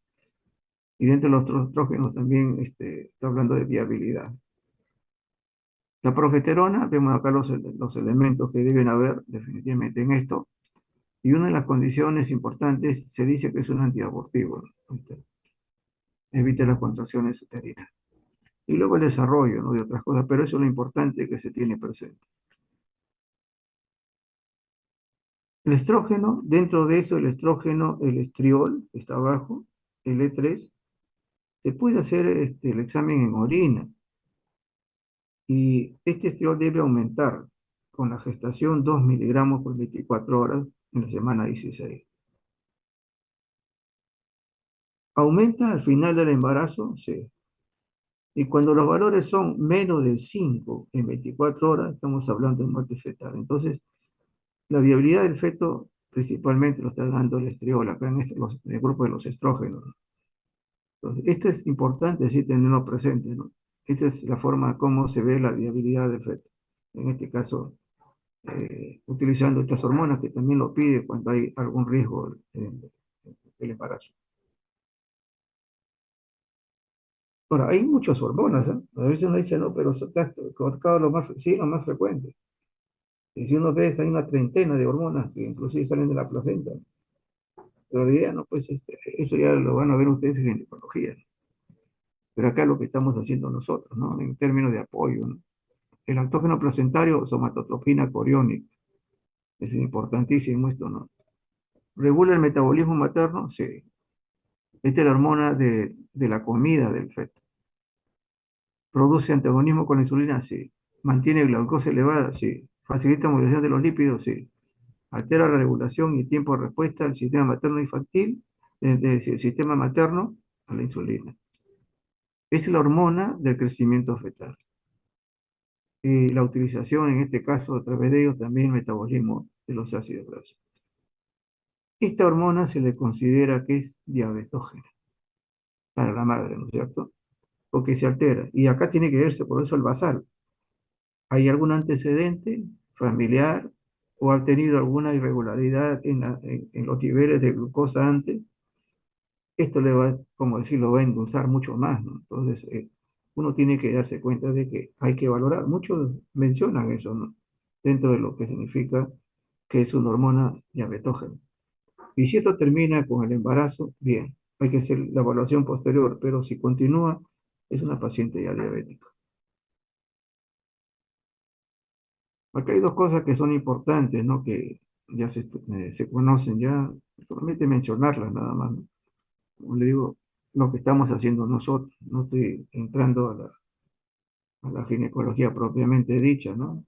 Y dentro de los estrógenos también está hablando de viabilidad. La progesterona, vemos acá los elementos que deben haber definitivamente en esto. Y una de las condiciones importantes se dice que es un antiabortivo, ¿no? Evita las contracciones uterinas. Y luego el desarrollo, ¿no? De otras cosas, pero eso es lo importante que se tiene presente. El estrógeno, dentro de eso, el estrógeno, el estriol, que está abajo, el E3, se puede hacer el examen en orina. Y este estriol debe aumentar con la gestación 2 miligramos por 24 horas en la semana 16. ¿Aumenta al final del embarazo? Sí. Y cuando los valores son menos de 5 en 24 horas, estamos hablando de muerte fetal. Entonces, la viabilidad del feto principalmente lo está dando el estriol, acá en el grupo de los estrógenos. Entonces, esto es importante, sí, tenerlo presente, ¿no? Esta es la forma como se ve la viabilidad del feto. En este caso, utilizando estas hormonas que también lo pide cuando hay algún riesgo del embarazo. Ahora, hay muchas hormonas, ¿eh? A veces uno dice, no, pero está colocado lo más, sí, lo más frecuente. Y si uno ve, hay una treintena de hormonas que inclusive salen de la placenta. Pero la idea, no, pues eso ya lo van a ver ustedes en ginecología, ¿no? Pero acá lo que estamos haciendo nosotros, ¿no? En términos de apoyo, ¿no? El antógeno placentario, somatotropina coriónica. Es importantísimo esto, ¿no? ¿Regula el metabolismo materno? Sí. Esta es la hormona de la comida del feto. ¿Produce antagonismo con la insulina? Sí. ¿Mantiene glucosa elevada? Sí. ¿Facilita movilización de los lípidos? Sí. ¿Altera la regulación y tiempo de respuesta del sistema materno-infantil, del sistema materno a la insulina? Es la hormona del crecimiento fetal. Y la utilización, en este caso, a través de ellos, también el metabolismo de los ácidos grasos. Esta hormona se le considera que es diabetógena para la madre, ¿no es cierto? Porque se altera. Y acá tiene que verse por eso el basal. ¿Hay algún antecedente familiar o ha tenido alguna irregularidad en los niveles de glucosa antes? Esto le va, como decirlo, va a endulzar mucho más, ¿no? Entonces, uno tiene que darse cuenta de que hay que valorar. Muchos mencionan eso, ¿no? Dentro de lo que significa que es una hormona diabetógena. Y si esto termina con el embarazo, bien, hay que hacer la evaluación posterior, pero si continúa, es una paciente ya diabética. Acá hay dos cosas que son importantes, ¿no? Que ya se conocen, ya solamente mencionarlas nada más, ¿no? Como le digo, lo que estamos haciendo nosotros, no estoy entrando a la ginecología propiamente dicha, ¿no?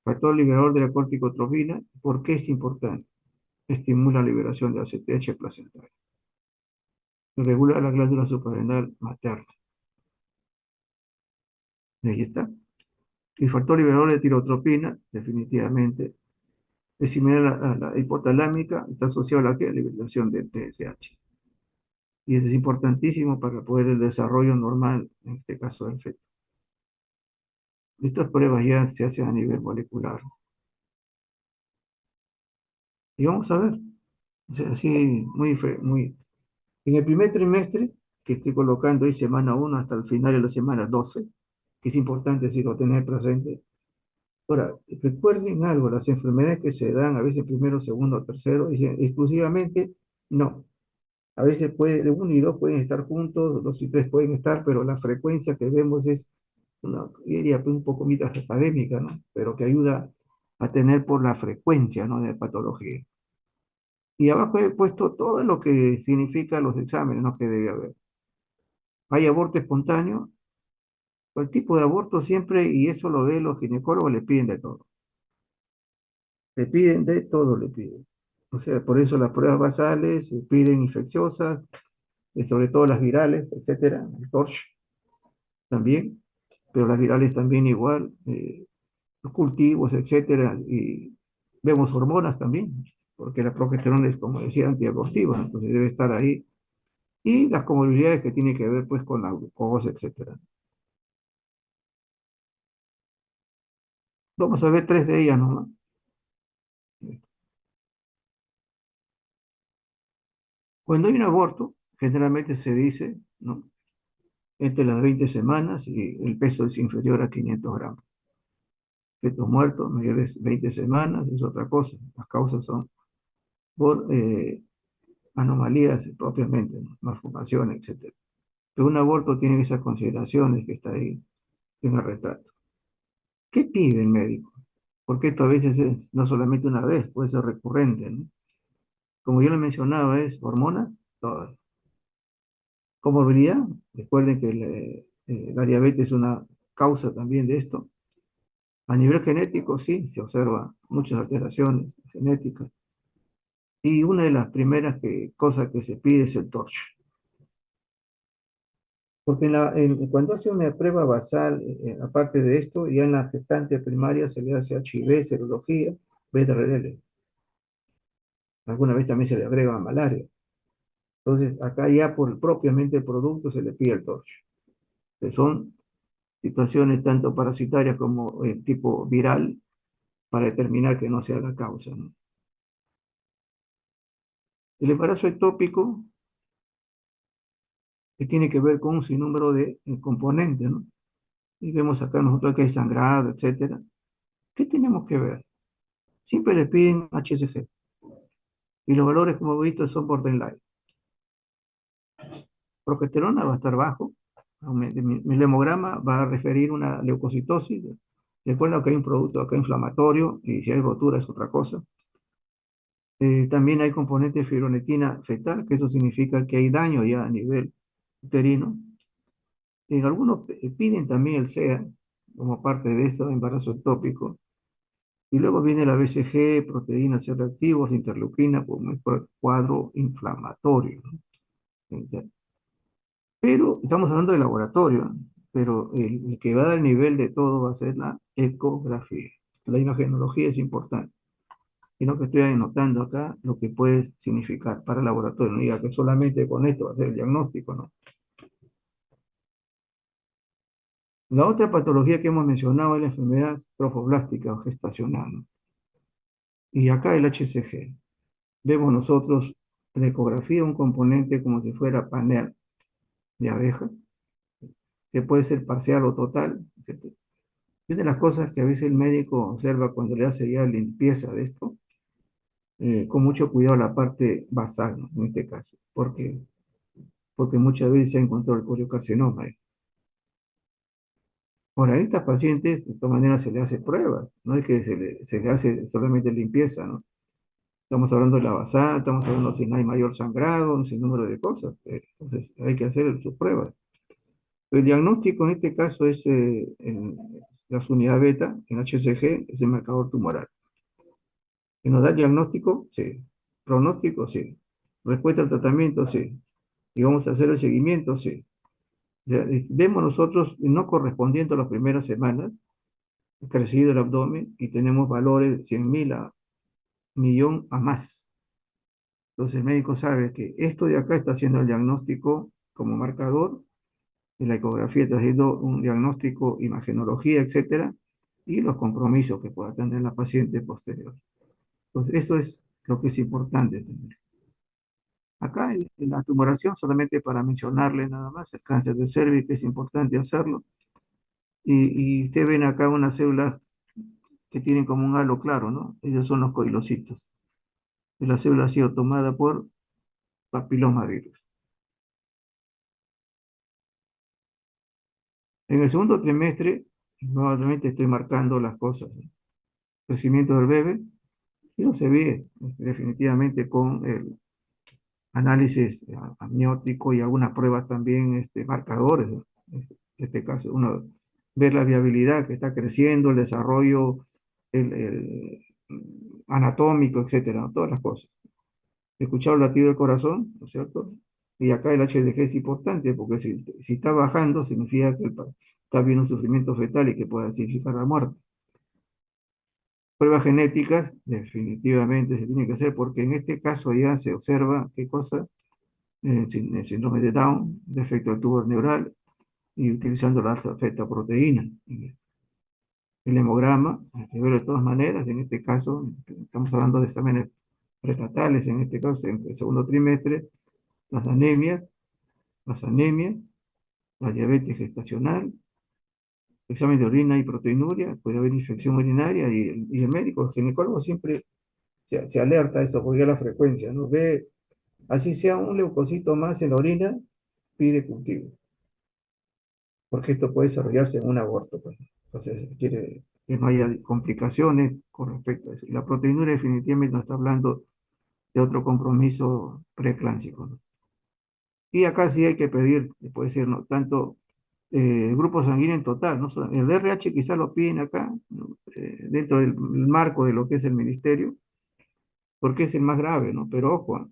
Factor liberador de la corticotropina, ¿por qué es importante? Estimula la liberación de ACTH placentaria, regula la glándula suprarrenal materna, y ahí está. El factor liberador de tirotropina, definitivamente, es similar a la hipotalámica, está asociado a la liberación de TSH. Y eso es importantísimo para poder el desarrollo normal, en este caso del feto. Estas pruebas ya se hacen a nivel molecular. Y vamos a ver, o sea, así, muy. En el primer trimestre, que estoy colocando ahí semana 1 hasta el final de la semana 12, que es importante si lo tener presente. Ahora, recuerden algo, las enfermedades que se dan a veces primero, segundo, tercero, dicen exclusivamente no. A veces puede, uno y dos pueden estar juntos, dos y tres pueden estar, pero la frecuencia que vemos es una, yo diría, pues, un poco mitad académica, ¿no? Pero que ayuda a tener por la frecuencia, ¿no? De patología. Y abajo he puesto todo lo que significa los exámenes, ¿no? Que debe haber. Hay aborto espontáneo, el tipo de aborto siempre, y eso lo ve los ginecólogos, le piden de todo. Le piden de todo, le piden. O sea, por eso las pruebas basales se piden infecciosas, sobre todo las virales, etcétera, el TORCH también, pero las virales también igual, los cultivos, etcétera, y vemos hormonas también, porque la progesterona es, como decía, antiabortiva, entonces debe estar ahí, y las comorbilidades que tienen que ver pues con la glucosa, etcétera. Vamos a ver tres de ellas nomás. Cuando hay un aborto, generalmente se dice, ¿no? Entre las 20 semanas y el peso es inferior a 500 gramos. Fetos muertos mayores de 20 semanas es otra cosa. Las causas son por anomalías propiamente, ¿no? Malformaciones, etcétera. Pero un aborto tiene esas consideraciones que está ahí en el retrato. ¿Qué pide el médico? Porque esto a veces es no solamente una vez, puede ser recurrente, ¿no? Como yo le mencionaba, es hormonas, todas. Comorbilidad, recuerden que la diabetes es una causa también de esto. A nivel genético, sí, se observa muchas alteraciones genéticas. Y una de las primeras cosas que se pide es el torcho. Porque cuando hace una prueba basal, aparte de esto, ya en la gestante primaria se le hace HIV, serología, BRL. Alguna vez también se le agrega malaria. Entonces, acá ya propiamente el producto se le pide el torcho, que son situaciones tanto parasitarias como tipo viral, para determinar que no sea la causa, ¿no? El embarazo ectópico, que tiene que ver con un sinnúmero de componentes, ¿no? Y vemos acá nosotros que hay sangrado, etcétera. ¿Qué tenemos que ver? Siempre le piden HCG y los valores, como he visto, son borderline. Progesterona va a estar bajo, el hemograma va a referir una leucocitosis. Recuerda que hay un producto acá inflamatorio y si hay rotura es otra cosa. También hay componente de fibronetina fetal, que eso significa que hay daño ya a nivel uterino. En algunos piden también el SEA como parte de esto, embarazo ectópico. Y luego viene la BCG, proteínas C reactivos, interleuquina, como es cuadro inflamatorio, ¿no? Pero estamos hablando de laboratorio, ¿no? Pero el que va a dar el nivel de todo va a ser la ecografía. La imagenología es importante. Sino que estoy anotando acá lo que puede significar para el laboratorio. No diga que solamente con esto va a ser el diagnóstico, ¿no? La otra patología que hemos mencionado es la enfermedad trofoblástica o gestacional, ¿no? Y acá el HCG. Vemos nosotros en la ecografía un componente como si fuera panel de abeja, que puede ser parcial o total. Y una de las cosas que a veces el médico observa cuando le hace ya limpieza de esto, con mucho cuidado la parte basal, ¿no? En este caso. ¿Por qué? Porque muchas veces se ha encontrado el coriocarcinoma ahí. Por ahí, estas pacientes, de todas maneras, se le hace pruebas, no es que se le hace solamente limpieza, ¿no? Estamos hablando de la basal, estamos hablando si no hay mayor sangrado, un sinnúmero de cosas. Entonces, hay que hacer sus pruebas. El diagnóstico en este caso es la unidad beta, en HCG, es el marcador tumoral. ¿Que nos da el diagnóstico? Sí. ¿Pronóstico? Sí. ¿Respuesta al tratamiento? Sí. ¿Y vamos a hacer el seguimiento? Sí. Ya, vemos nosotros no correspondiendo a las primeras semanas, crecido el abdomen y tenemos valores de 100.000 a millón a más. Entonces el médico sabe que esto de acá está haciendo el diagnóstico como marcador, en la ecografía está haciendo un diagnóstico, imagenología, etcétera, y los compromisos que pueda tener la paciente posterior. Entonces eso es lo que es importante tener. Acá en la tumoración, solamente para mencionarle nada más, el cáncer de cervix es importante hacerlo. Y ustedes ven acá unas células que tienen como un halo claro, ¿no? Ellos son los coilocitos. Y la célula ha sido tomada por papilomavirus. En el segundo trimestre, nuevamente estoy marcando las cosas, ¿no? Crecimiento del bebé, y no se ve definitivamente con el análisis amniótico y algunas pruebas también marcadores, ¿no? En este caso, uno ver la viabilidad que está creciendo, el desarrollo, el, el- anatómico, etcétera, ¿no? Todas las cosas. Escuchar el latido del corazón, ¿no es cierto? Y acá el HDG es importante porque si está bajando, significa que está habiendo un sufrimiento fetal y que puede significar la muerte. Pruebas genéticas, definitivamente se tienen que hacer porque en este caso ya se observa qué cosa, el síndrome de Down, defecto del tubo neural y utilizando la alfa fetoproteína. El hemograma, hay que verlo de todas maneras, en este caso estamos hablando de exámenes prenatales, en este caso en el segundo trimestre, las anemias, las anemias, la diabetes gestacional, examen de orina y proteinuria, puede haber infección urinaria y el médico, el ginecólogo siempre se alerta a eso, porque ya la frecuencia, ¿no? Ve, así sea un leucocito más en la orina, pide cultivo, porque esto puede desarrollarse en un aborto, pues. Entonces, quiere que no haya complicaciones con respecto a eso. Y la proteinuria definitivamente nos está hablando de otro compromiso preeclámsico, ¿no? Y acá sí hay que pedir, puede ser, ¿no? Tanto grupo sanguíneo en total, ¿no? El RH quizás lo piden acá, ¿no? Dentro del marco de lo que es el ministerio, porque es el más grave, ¿no? Pero ojo,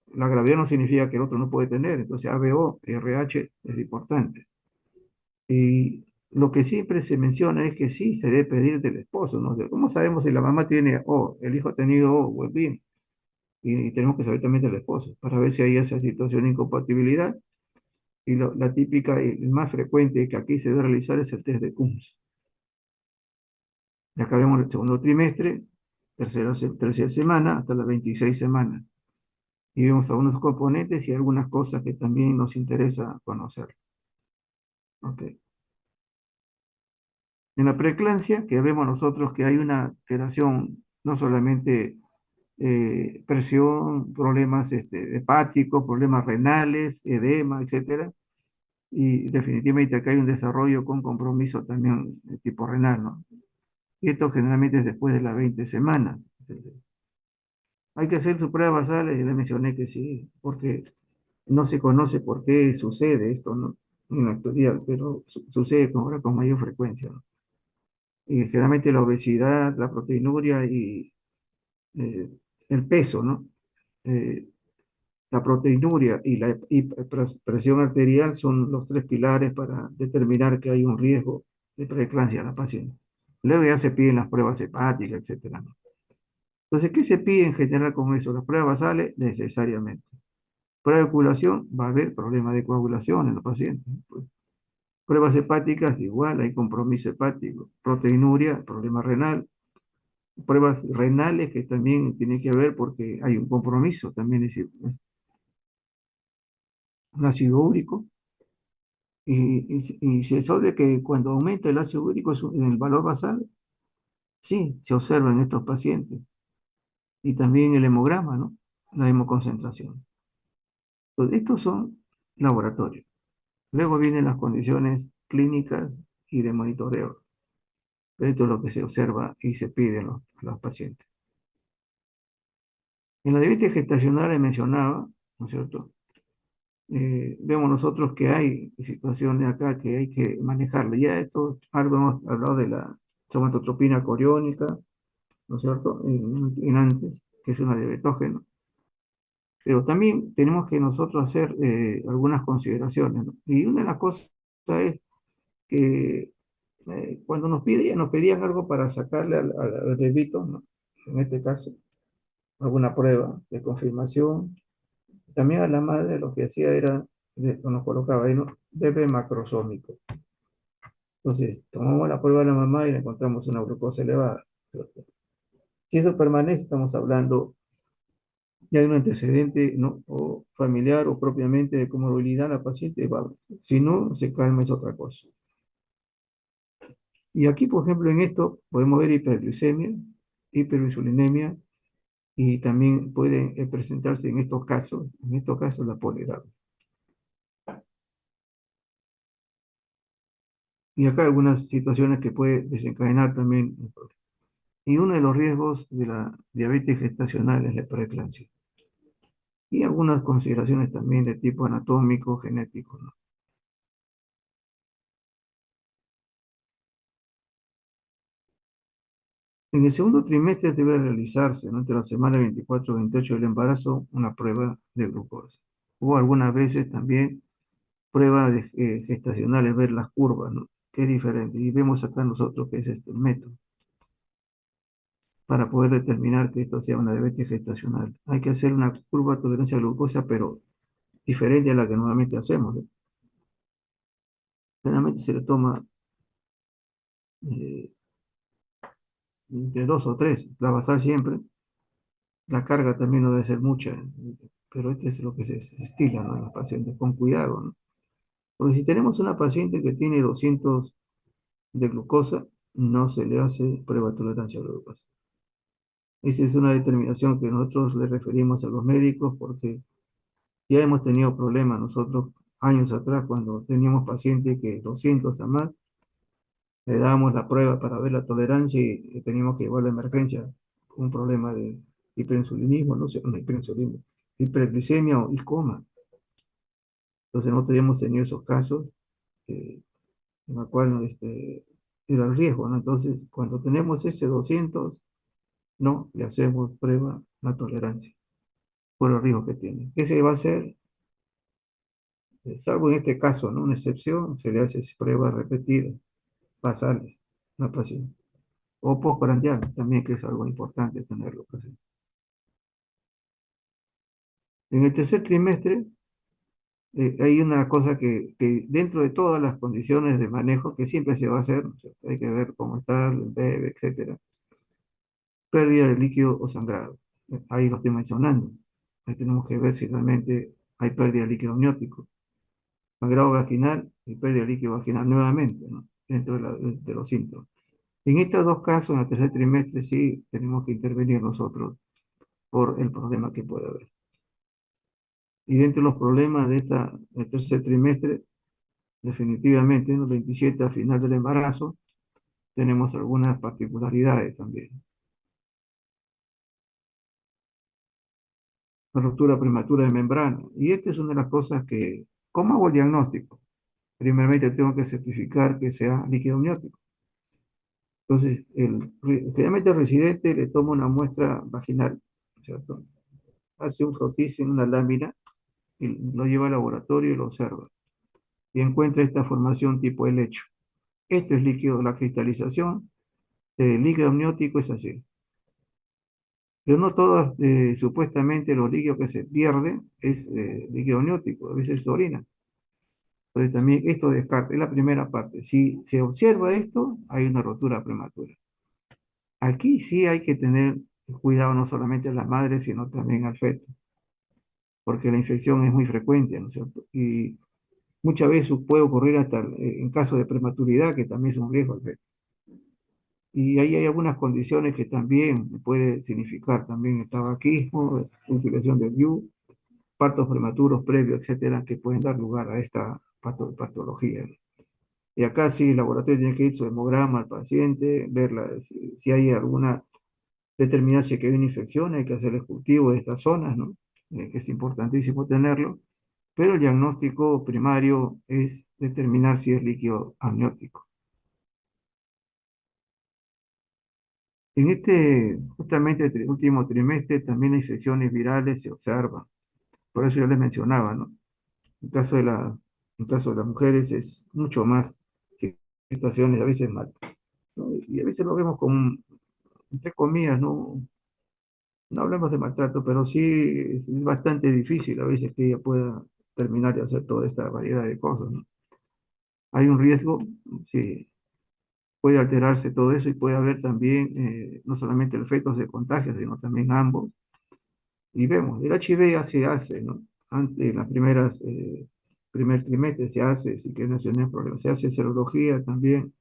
la gravedad no significa que el otro no puede tener, entonces ABO, RH es importante. Y lo que siempre se menciona es que sí se debe pedir del esposo, ¿no? ¿Cómo sabemos si la mamá tiene O, el hijo ha tenido O, o bien? Y tenemos que saber también del esposo, para ver si hay esa situación de incompatibilidad. Y la típica y el más frecuente que aquí se debe realizar es el test de Coombs. Ya acabamos el segundo trimestre, tercera semana, hasta las 26 semanas. Y vemos algunos componentes y algunas cosas que también nos interesa conocer. ¿Ok? En la preeclampsia, que vemos nosotros que hay una alteración, no solamente presión, problemas hepáticos, problemas renales, edema, etcétera, y definitivamente acá hay un desarrollo con compromiso también de tipo renal, ¿no? Y esto generalmente es después de las 20 semanas. Hay que hacer sus pruebas basales, y le mencioné que sí, porque no se conoce por qué sucede esto, ¿no? En la actualidad, pero sucede ahora con mayor frecuencia, ¿no? Y generalmente la obesidad, la proteinuria y eh, el peso, ¿no? Eh, la proteinuria y la presión arterial son los tres pilares para determinar que hay un riesgo de preeclampsia a la paciente. Luego ya se piden las pruebas hepáticas, etcétera, ¿no? Entonces, ¿qué se pide en general con eso? Las pruebas basales, necesariamente. Prueba de coagulación, va a haber problemas de coagulación en los pacientes, ¿no? Pues, pruebas hepáticas, igual, hay compromiso hepático. Proteinuria, problema renal. Pruebas renales que también tienen que ver porque hay un compromiso, también es decir, ¿no? Un ácido úrico. Y se sabe que cuando aumenta el ácido úrico en el valor basal, sí, se observa en estos pacientes. Y también el hemograma, ¿no? La hemoconcentración. Entonces, estos son laboratorios. Luego vienen las condiciones clínicas y de monitoreo. Esto es lo que se observa y se pide a los pacientes. En la diabetes gestacional he mencionaba, ¿no es cierto? Vemos nosotros que hay situaciones acá que hay que manejarlo. Ya esto, algo hemos hablado de la somatotropina coriónica, ¿no es cierto? En antes, que es una diabetógena. Pero también tenemos que nosotros hacer algunas consideraciones, ¿no? Y una de las cosas es que cuando nos pedían algo para sacarle al bebito, ¿no? En este caso, alguna prueba de confirmación. También a la madre lo que hacía era, nos colocaba ahí, ¿no? Bebé macrosómico. Entonces, tomamos la prueba de la mamá y le encontramos una glucosa elevada. Si eso permanece, estamos hablando ya de un antecedente, ¿no? O familiar o propiamente de comorbilidad, la paciente va. Si no, se calma, es otra cosa. Y aquí, por ejemplo, en esto podemos ver hiperglicemia, hiperinsulinemia y también puede presentarse en estos casos la poliedad. Y acá algunas situaciones que puede desencadenar también. Y uno de los riesgos de la diabetes gestacional es la preeclampsia. Y algunas consideraciones también de tipo anatómico, genético, ¿no? En el segundo trimestre debe realizarse, ¿no? Entre la semana 24 y 28 del embarazo, una prueba de glucosa. O algunas veces también pruebas gestacionales, ver las curvas, ¿no? Que es diferente. Y vemos acá nosotros que es este el método para poder determinar que esto sea una diabetes gestacional. Hay que hacer una curva de tolerancia a la glucosa, pero diferente a la que normalmente hacemos, ¿no? Generalmente se le toma eh, de dos o tres, la basal siempre. La carga también no debe ser mucha, pero este es lo que se estila, ¿no? En los pacientes, con cuidado, ¿no? Porque si tenemos una paciente que tiene 200 de glucosa, no se le hace prueba de tolerancia a la glucosa. Esa es una determinación que nosotros le referimos a los médicos porque ya hemos tenido problemas nosotros años atrás cuando teníamos pacientes que 200 a más, le dábamos la prueba para ver la tolerancia y teníamos que llevar a la emergencia con un problema de hiperinsulinismo, no sé, no hiperinsulinismo, hiperglicemia o y coma. Entonces nosotros hemos tenido esos casos eh, en los cuales era el riesgo, ¿no? Entonces, cuando tenemos ese 200 no le hacemos prueba la tolerancia por el riesgo que tiene. ¿Qué se va a hacer? Salvo en este caso, ¿no? Una excepción, se le hace pruebas repetidas, basales, a la paciente. O postprandial, también que es algo importante tenerlo presente. En el tercer trimestre hay una cosa que dentro de todas las condiciones de manejo que siempre se va a hacer, ¿no es cierto? Hay que ver cómo está el bebé, etcétera. Pérdida de líquido o sangrado. Ahí lo estoy mencionando. Ahí tenemos que ver si realmente hay pérdida de líquido amniótico. Sangrado vaginal y pérdida de líquido vaginal nuevamente, ¿no? Dentro de los síntomas. En estos dos casos, en el tercer trimestre, sí tenemos que intervenir nosotros por el problema que puede haber. Y dentro de los problemas del tercer trimestre, definitivamente, en los 27 al final del embarazo, tenemos algunas particularidades también. La ruptura prematura de membrana. Y esta es una de las cosas que, ¿cómo hago el diagnóstico? Primeramente tengo que certificar que sea líquido amniótico. Entonces, generalmente el residente le toma una muestra vaginal, ¿cierto? Hace un frotizo en una lámina y lo lleva al laboratorio y lo observa. Y encuentra esta formación tipo helecho. Esto es líquido, la cristalización del líquido amniótico es así. Pero no todos, supuestamente, los líquidos que se pierden es líquido amniótico, a veces es orina. Pero también esto descarta, es la primera parte. Si se observa esto, hay una rotura prematura. Aquí sí hay que tener cuidado no solamente a la madre, sino también al feto, porque la infección es muy frecuente, ¿no es cierto? Y muchas veces puede ocurrir hasta en caso de prematuridad, que también es un riesgo al feto. Y ahí hay algunas condiciones que también puede significar también el tabaquismo, utilización del DIU, partos prematuros previos, etcétera, que pueden dar lugar a esta patología, ¿no? Y acá sí, el laboratorio tiene que ir su hemograma al paciente, ver si hay alguna, determinar si hay una infección, hay que hacer el cultivo de estas zonas, ¿no? Que es importantísimo tenerlo, pero el diagnóstico primario es determinar si es líquido amniótico. En este, justamente, último trimestre, también las infecciones virales se observan. Por eso yo les mencionaba, ¿no? En caso de en caso de las mujeres es mucho más situaciones a veces mal, ¿no? Y a veces lo vemos como, entre comillas, ¿no? No hablemos de maltrato, pero sí es bastante difícil a veces que ella pueda terminar de hacer toda esta variedad de cosas, ¿no? Hay un riesgo, sí, puede alterarse todo eso y puede haber también, no solamente el feto se contagia, sino también ambos. Y vemos, el HIV ya se hace, ¿no? Antes, en las primeras, primer trimestre se hace, si que no se tiene problema, se hace serología también,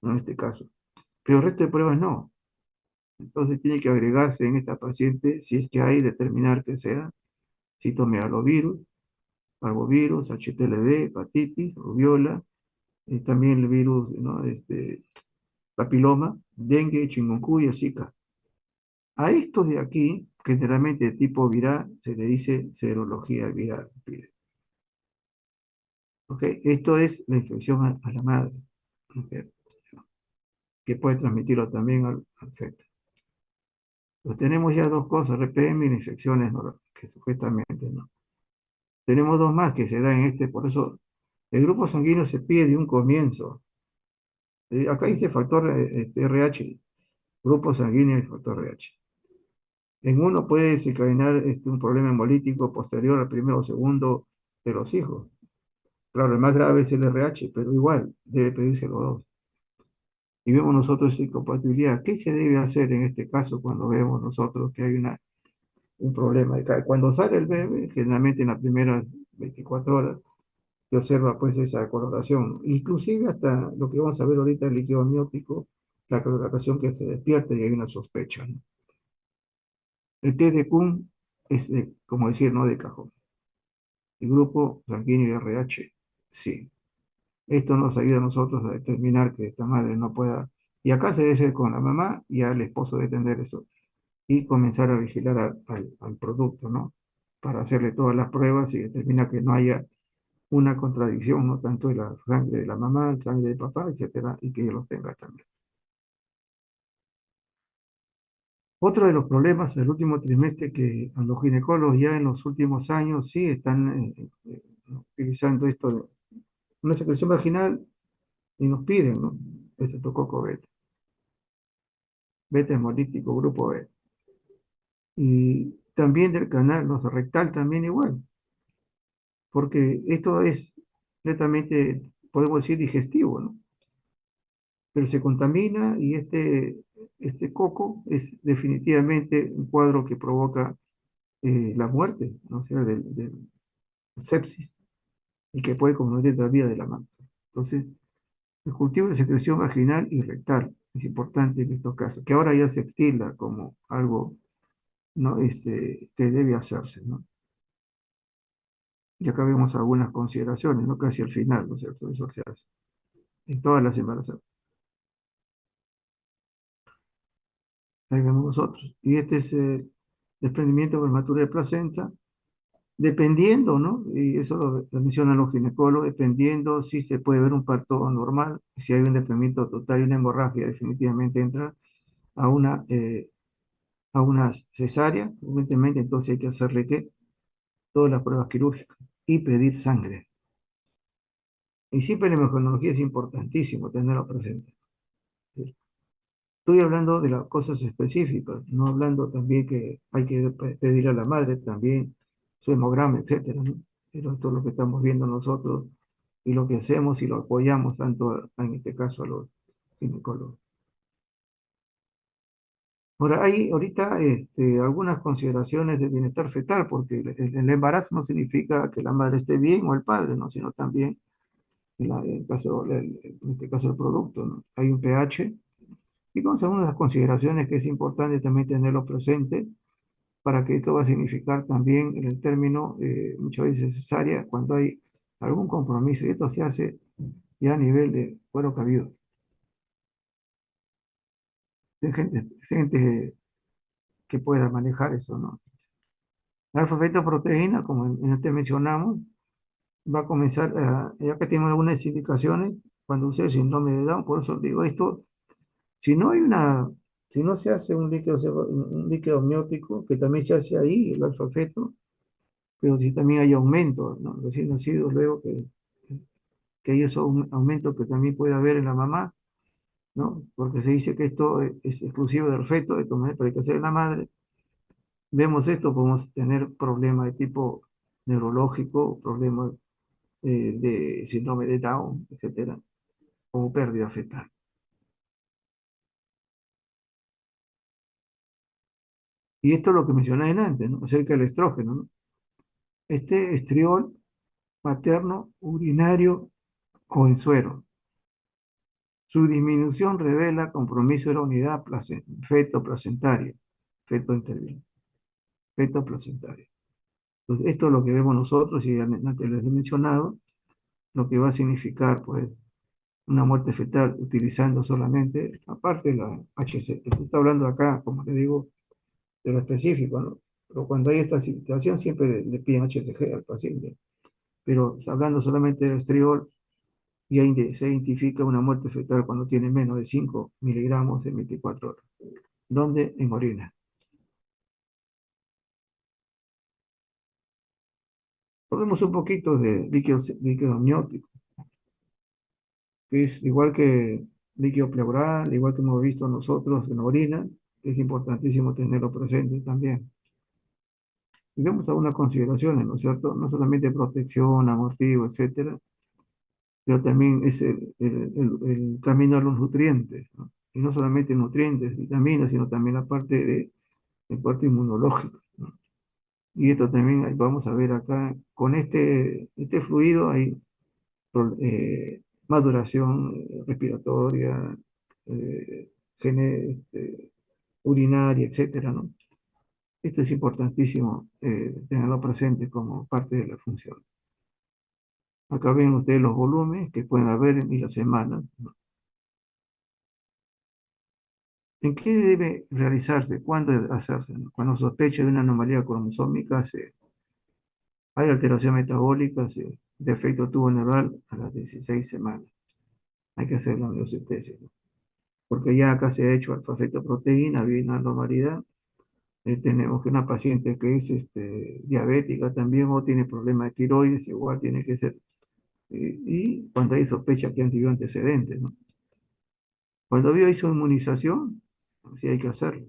¿no? En este caso. Pero el resto de pruebas no. Entonces tiene que agregarse en esta paciente, si es que hay, determinar que sea citomegalovirus, parvovirus, HTLV, hepatitis, rubiola, y también el virus, ¿no? Papiloma, dengue, chikungunya, zika. A estos de aquí, generalmente de tipo viral, se le dice serología viral. ¿Ok? Esto es la infección a la madre. ¿Ok? que puede transmitirlo también al feto. Pues tenemos ya dos cosas, RPM y infecciones, ¿no? Que supuestamente no. Tenemos dos más que se dan en este, por eso el grupo sanguíneo se pide de un comienzo. Acá dice factor RH, grupo sanguíneo y factor RH. En uno puede desencadenar un problema hemolítico posterior al primero o segundo de los hijos. Claro, el más grave es el RH, pero igual debe pedirse los dos. Y vemos nosotros incompatibilidad. ¿Qué se debe hacer en este caso cuando vemos nosotros que hay un problema? Cuando sale el bebé, generalmente en las primeras 24 horas, se observa pues esa coloración. Inclusive hasta lo que vamos a ver ahorita, el líquido amniótico, la coloración que se despierta y hay una sospecha, ¿no? El test de Kuhn es, como decir, no de cajón. El grupo sanguíneo y RH, sí. Esto nos ayuda a nosotros a determinar que esta madre no pueda, y acá se debe hacer con la mamá y al esposo de entender eso, y comenzar a vigilar al producto, ¿no? Para hacerle todas las pruebas y determinar que no haya una contradicción, ¿no? Tanto de la sangre de la mamá, la sangre del papá, etcétera, y que ella los tenga también. Otro de los problemas del último trimestre que a los ginecólogos ya en los últimos años sí están utilizando esto de una secreción vaginal y nos piden, ¿no? Estreptococo beta, beta hemolítico grupo B. Y también del canal, no sé, rectal también igual, porque esto es netamente, podemos decir, digestivo, ¿no? Pero se contamina y este coco es definitivamente un cuadro que provoca la muerte, ¿no? O sea, del sepsis y que puede comprometer la vida de la madre. Entonces, el cultivo de secreción vaginal y rectal es importante en estos casos, que ahora ya se estila como algo, ¿no? Que debe hacerse, ¿no? Y acá vemos algunas consideraciones, ¿no? Casi al final, ¿no es cierto? Eso se hace en todas las embarazadas. Ahí vemos nosotros. Y este es el desprendimiento prematuro de placenta, dependiendo, ¿no? Y eso lo mencionan los ginecólogos, dependiendo si se puede ver un parto normal, si hay un desprendimiento total y una hemorragia, definitivamente entra a una cesárea, evidentemente, entonces hay que hacerle ¿qué? Todas las pruebas quirúrgicas y pedir sangre. Y siempre la hemogenología es importantísimo tenerlo presente. Estoy hablando de las cosas específicas, no hablando también que hay que pedir a la madre también su hemograma, etcétera, ¿no? Pero esto es lo que estamos viendo nosotros y lo que hacemos y lo apoyamos tanto en este caso a los ginecólogos. Ahora, hay ahorita algunas consideraciones de bienestar fetal, porque el embarazo no significa que la madre esté bien o el padre, ¿no? Sino también en este caso el producto, ¿no? Hay un pH. Y vamos a una de las consideraciones que es importante también tenerlo presente para que esto va a significar también en el término muchas veces cesárea cuando hay algún compromiso. Y esto se hace ya a nivel de cuero cabelludo. Hay gente que pueda manejar eso, ¿no? La alfa-fetoproteína, como antes mencionamos, va a comenzar, ya que tenemos algunas indicaciones, cuando use el síndrome de Down, por eso digo esto, si no hay si no se hace un líquido amniótico, que también se hace ahí, el alfa-feto, pero si también hay aumento, ¿no? Recién nacidos, luego que hay esos aumentos que también puede haber en la mamá, ¿no? Porque se dice que esto es exclusivo del feto, de tomar, pero hay que hacer en la madre. Vemos esto, podemos tener problemas de tipo neurológico, problemas de síndrome de Down, etcétera, como pérdida fetal. Y esto es lo que mencioné antes, ¿no? Acerca del estrógeno, ¿no? Este estriol materno, urinario o en suero. Su disminución revela compromiso de la unidad feto-placentaria, feto-intervino, feto-placentaria. Entonces, esto es lo que vemos nosotros y antes les he mencionado, lo que va a significar, pues, una muerte fetal utilizando solamente, aparte de la HC. Esto está hablando acá, como le digo, de lo específico, ¿no? Pero cuando hay esta situación siempre le piden HCG al paciente. Pero hablando solamente del estriol, y ahí se identifica una muerte fetal cuando tiene menos de 5 miligramos en 24 horas. ¿Dónde? En orina. Hablemos un poquito de líquido amniótico, que es igual que líquido pleural, igual que hemos visto nosotros en la orina, es importantísimo tenerlo presente también. Y vemos algunas consideraciones, ¿no es cierto? No solamente protección, amortivo, etcétera, pero también es el camino a los nutrientes, ¿no? Y no solamente nutrientes, vitaminas, sino también la parte de parte inmunológica, ¿no? Y esto también vamos a ver acá, con este fluido hay maduración respiratoria, eh, urinaria, etcétera, ¿no? Esto es importantísimo tenerlo presente como parte de la función. Acá ven ustedes los volúmenes que pueden haber en la semana, ¿no? ¿En qué debe realizarse? ¿Cuándo debe hacerse? ¿No? Cuando sospecha de una anomalía cromosómica, hay alteración metabólica, defecto tubo neural a las 16 semanas. Hay que hacer la amniocentesis, ¿no? Porque ya acá se ha hecho alfa-fetoproteína, había una anormalidad. Tenemos que una paciente que es diabética también o tiene problemas de tiroides, igual tiene que ser. Y cuando hay sospecha que han tenido antecedentes, ¿no? Cuando vio hizo inmunización, sí hay que hacerlo.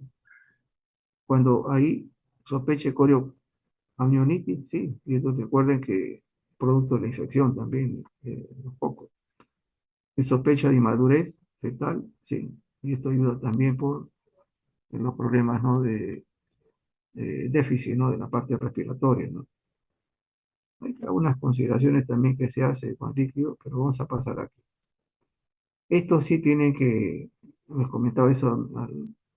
Cuando hay sospecha de corioamnionitis, sí, y entonces recuerden que producto de la infección también, un poco. De sospecha de inmadurez fetal, sí, y esto ayuda también por los problemas, ¿no? de déficit, ¿no? De la parte respiratoria, ¿no? Hay algunas consideraciones también que se hace con líquido, pero vamos a pasar aquí. Esto sí tienen que, les comentaba eso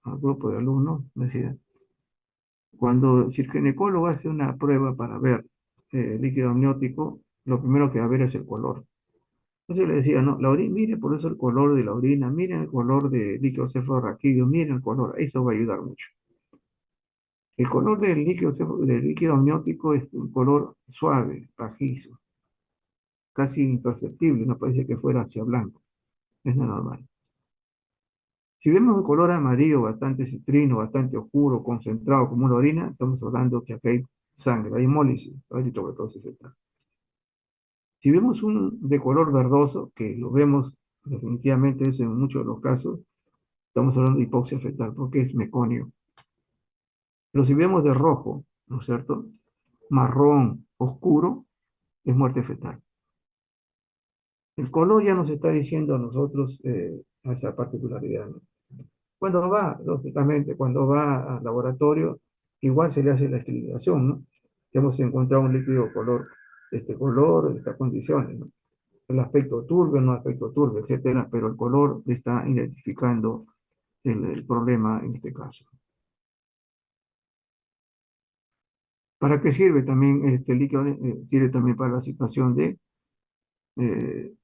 al grupo de alumnos, decía, cuando si el ginecólogo hace una prueba para ver líquido amniótico, lo primero que va a ver es el color. Entonces le decía, no, la orina, mire por eso el color de la orina, miren el color de líquido cefalorraquídeo, miren el color, eso va a ayudar mucho. El color del líquido amniótico es un color suave, pajizo, casi imperceptible, no parece que fuera hacia blanco, es normal. Si vemos un color amarillo bastante citrino, bastante oscuro, concentrado como una orina, estamos hablando que acá hay sangre, hay hemólisis, hay eritrocitosis fetal. Si vemos un de color verdoso, que lo vemos definitivamente eso en muchos de los casos, estamos hablando de hipoxia fetal, porque es meconio. Pero si vemos de rojo, ¿no es cierto? Marrón, oscuro, es muerte fetal. El color ya nos está diciendo a nosotros esa particularidad, ¿no? Cuando va, lógicamente, cuando va al laboratorio, igual se le hace la esterilización, ¿no? Hemos encontrado un líquido color, este color, estas condiciones, ¿no? El aspecto turbio, no aspecto turbio, etcétera, pero el color está identificando el problema en este caso. ¿Para qué sirve también este líquido? Sirve también para la situación de eh,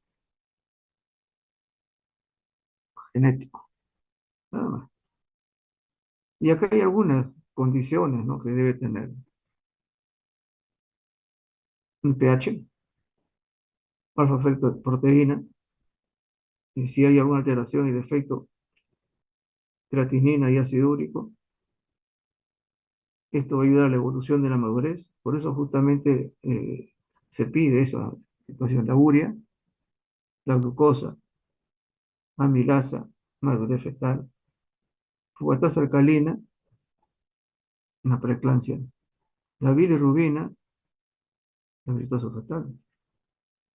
genético, nada más. Y acá hay algunas condiciones, ¿no? Que debe tener un pH, alfa proteína, y si hay alguna alteración y defecto, creatinina y ácido úrico. Esto va a ayudar a la evolución de la madurez. Por eso justamente se pide esa situación, la urea, la glucosa, amilasa, madurez fetal, fubastasa alcalina, una preeclampsia, la bilirrubina, la exitoso fetal,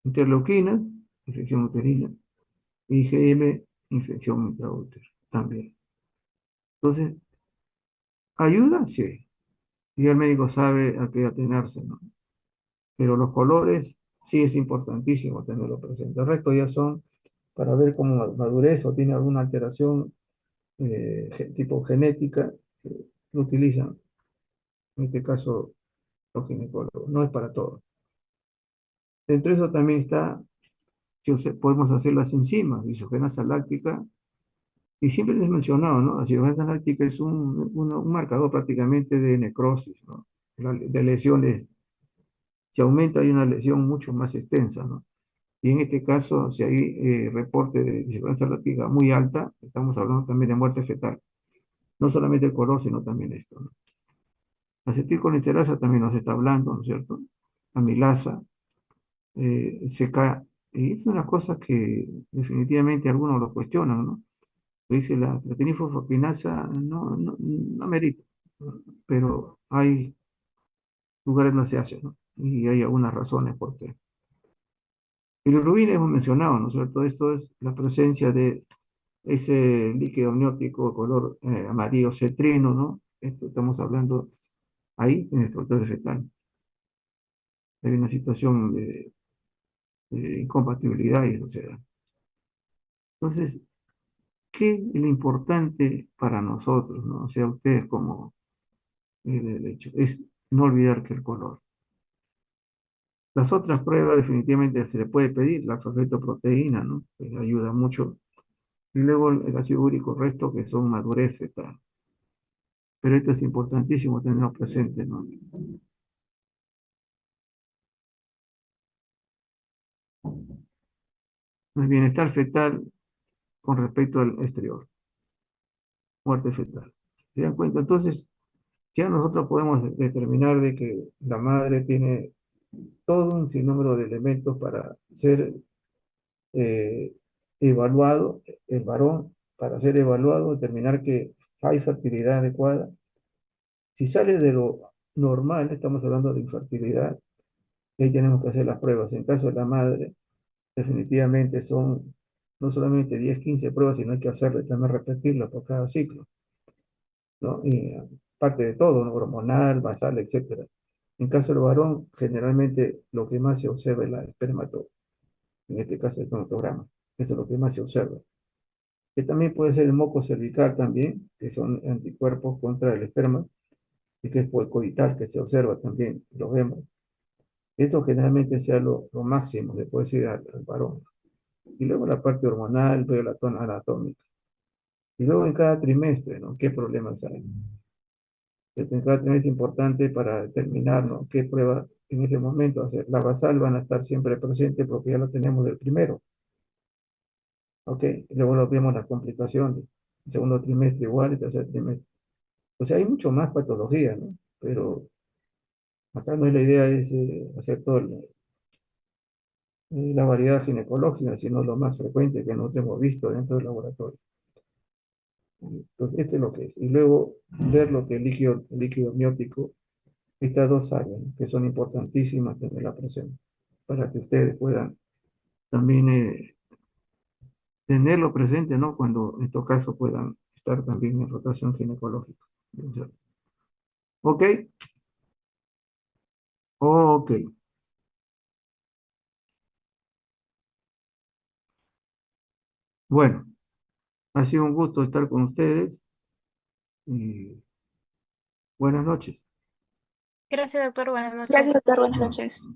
interleuquinas, infección uterina, IgM, infección intraútero también. Entonces, ¿ayuda? Sí. Y el médico sabe a qué atenerse, ¿no? Pero los colores sí es importantísimo tenerlo presente. El resto ya son para ver cómo madurez o tiene alguna alteración tipo genética, lo utilizan, en este caso los ginecólogos, no es para todo. Entre eso también está, si podemos hacer las enzimas, isogenasa láctica, y siempre les he mencionado, ¿no? La isogenasa láctica es un marcador prácticamente de necrosis, ¿no? De lesiones, si aumenta hay una lesión mucho más extensa, ¿no? Y en este caso, si hay reporte de insuficiencia láctica muy alta, estamos hablando también de muerte fetal. No solamente el color, sino también esto, ¿no? Acetilcolinsterasa también nos está hablando, ¿no es cierto? Amilasa, CK, y es una cosa que definitivamente algunos lo cuestionan, ¿no? Dice la creatinifosfoquinasa no amerita, ¿no? Pero hay lugares donde se hace, ¿no? Y hay algunas razones por qué. Bilirrubina hemos mencionado, ¿no es cierto? Esto es la presencia de ese líquido amniótico de color amarillo cetrino, ¿no? Esto estamos hablando ahí en el estructura fetal. Hay una situación de incompatibilidad y eso se da. Entonces, ¿qué es lo importante para nosotros, ¿no? O sea, ustedes como el hecho, es no olvidar que el color. Las otras pruebas definitivamente se le puede pedir, la fosfetoproteína, ¿no? Que ayuda mucho. Y luego el ácido úrico resto, que son madurez fetal. Pero esto es importantísimo tenerlo presente, ¿no? El bienestar fetal con respecto al exterior, muerte fetal. ¿Se dan cuenta? Entonces, ya nosotros podemos determinar de que la madre tiene todo un sinnúmero de elementos para ser eh, evaluado, el varón, para ser evaluado, determinar que hay fertilidad adecuada. Si sale de lo normal, estamos hablando de infertilidad, ahí tenemos que hacer las pruebas. En caso de la madre, definitivamente son no solamente 10 15 pruebas, sino hay que hacerle también repetirlo por cada ciclo, ¿no? Y parte de todo, ¿no? Hormonal, basal, etcétera. En caso del varón, generalmente lo que más se observa es la espermato, en este caso el cromatograma. Eso es lo que más se observa. Que también puede ser el moco cervical también, que son anticuerpos contra el esperma, y que es coital, que se observa también, lo vemos. Esto generalmente sea lo máximo, se puede decir al varón. Y luego la parte hormonal, luego la zona anatómica. Y luego en cada trimestre, ¿no? ¿Qué problemas hay? En cada trimestre es importante para determinar, ¿no? ¿Qué prueba en ese momento hacer? La basal van a estar siempre presentes porque ya lo tenemos del primero, ¿ok? Y luego lo vemos las complicaciones. El segundo trimestre igual, el tercer trimestre. O sea, hay mucho más patología, ¿no? Pero acá no es la idea es hacer toda la variedad ginecológica, sino lo más frecuente que nosotros hemos visto dentro del laboratorio. Entonces, este es lo que es. Y luego ver lo que el líquido amniótico, estas dos áreas, ¿no? Que son importantísimas tenerla presente, para que ustedes puedan también tenerlo presente, ¿no? Cuando en estos casos puedan estar también en rotación ginecológica. ¿Ok? Ok. Bueno, ha sido un gusto estar con ustedes y buenas noches. Gracias, doctor. Buenas Gracias, noches. doctor. Buenas Bueno. noches.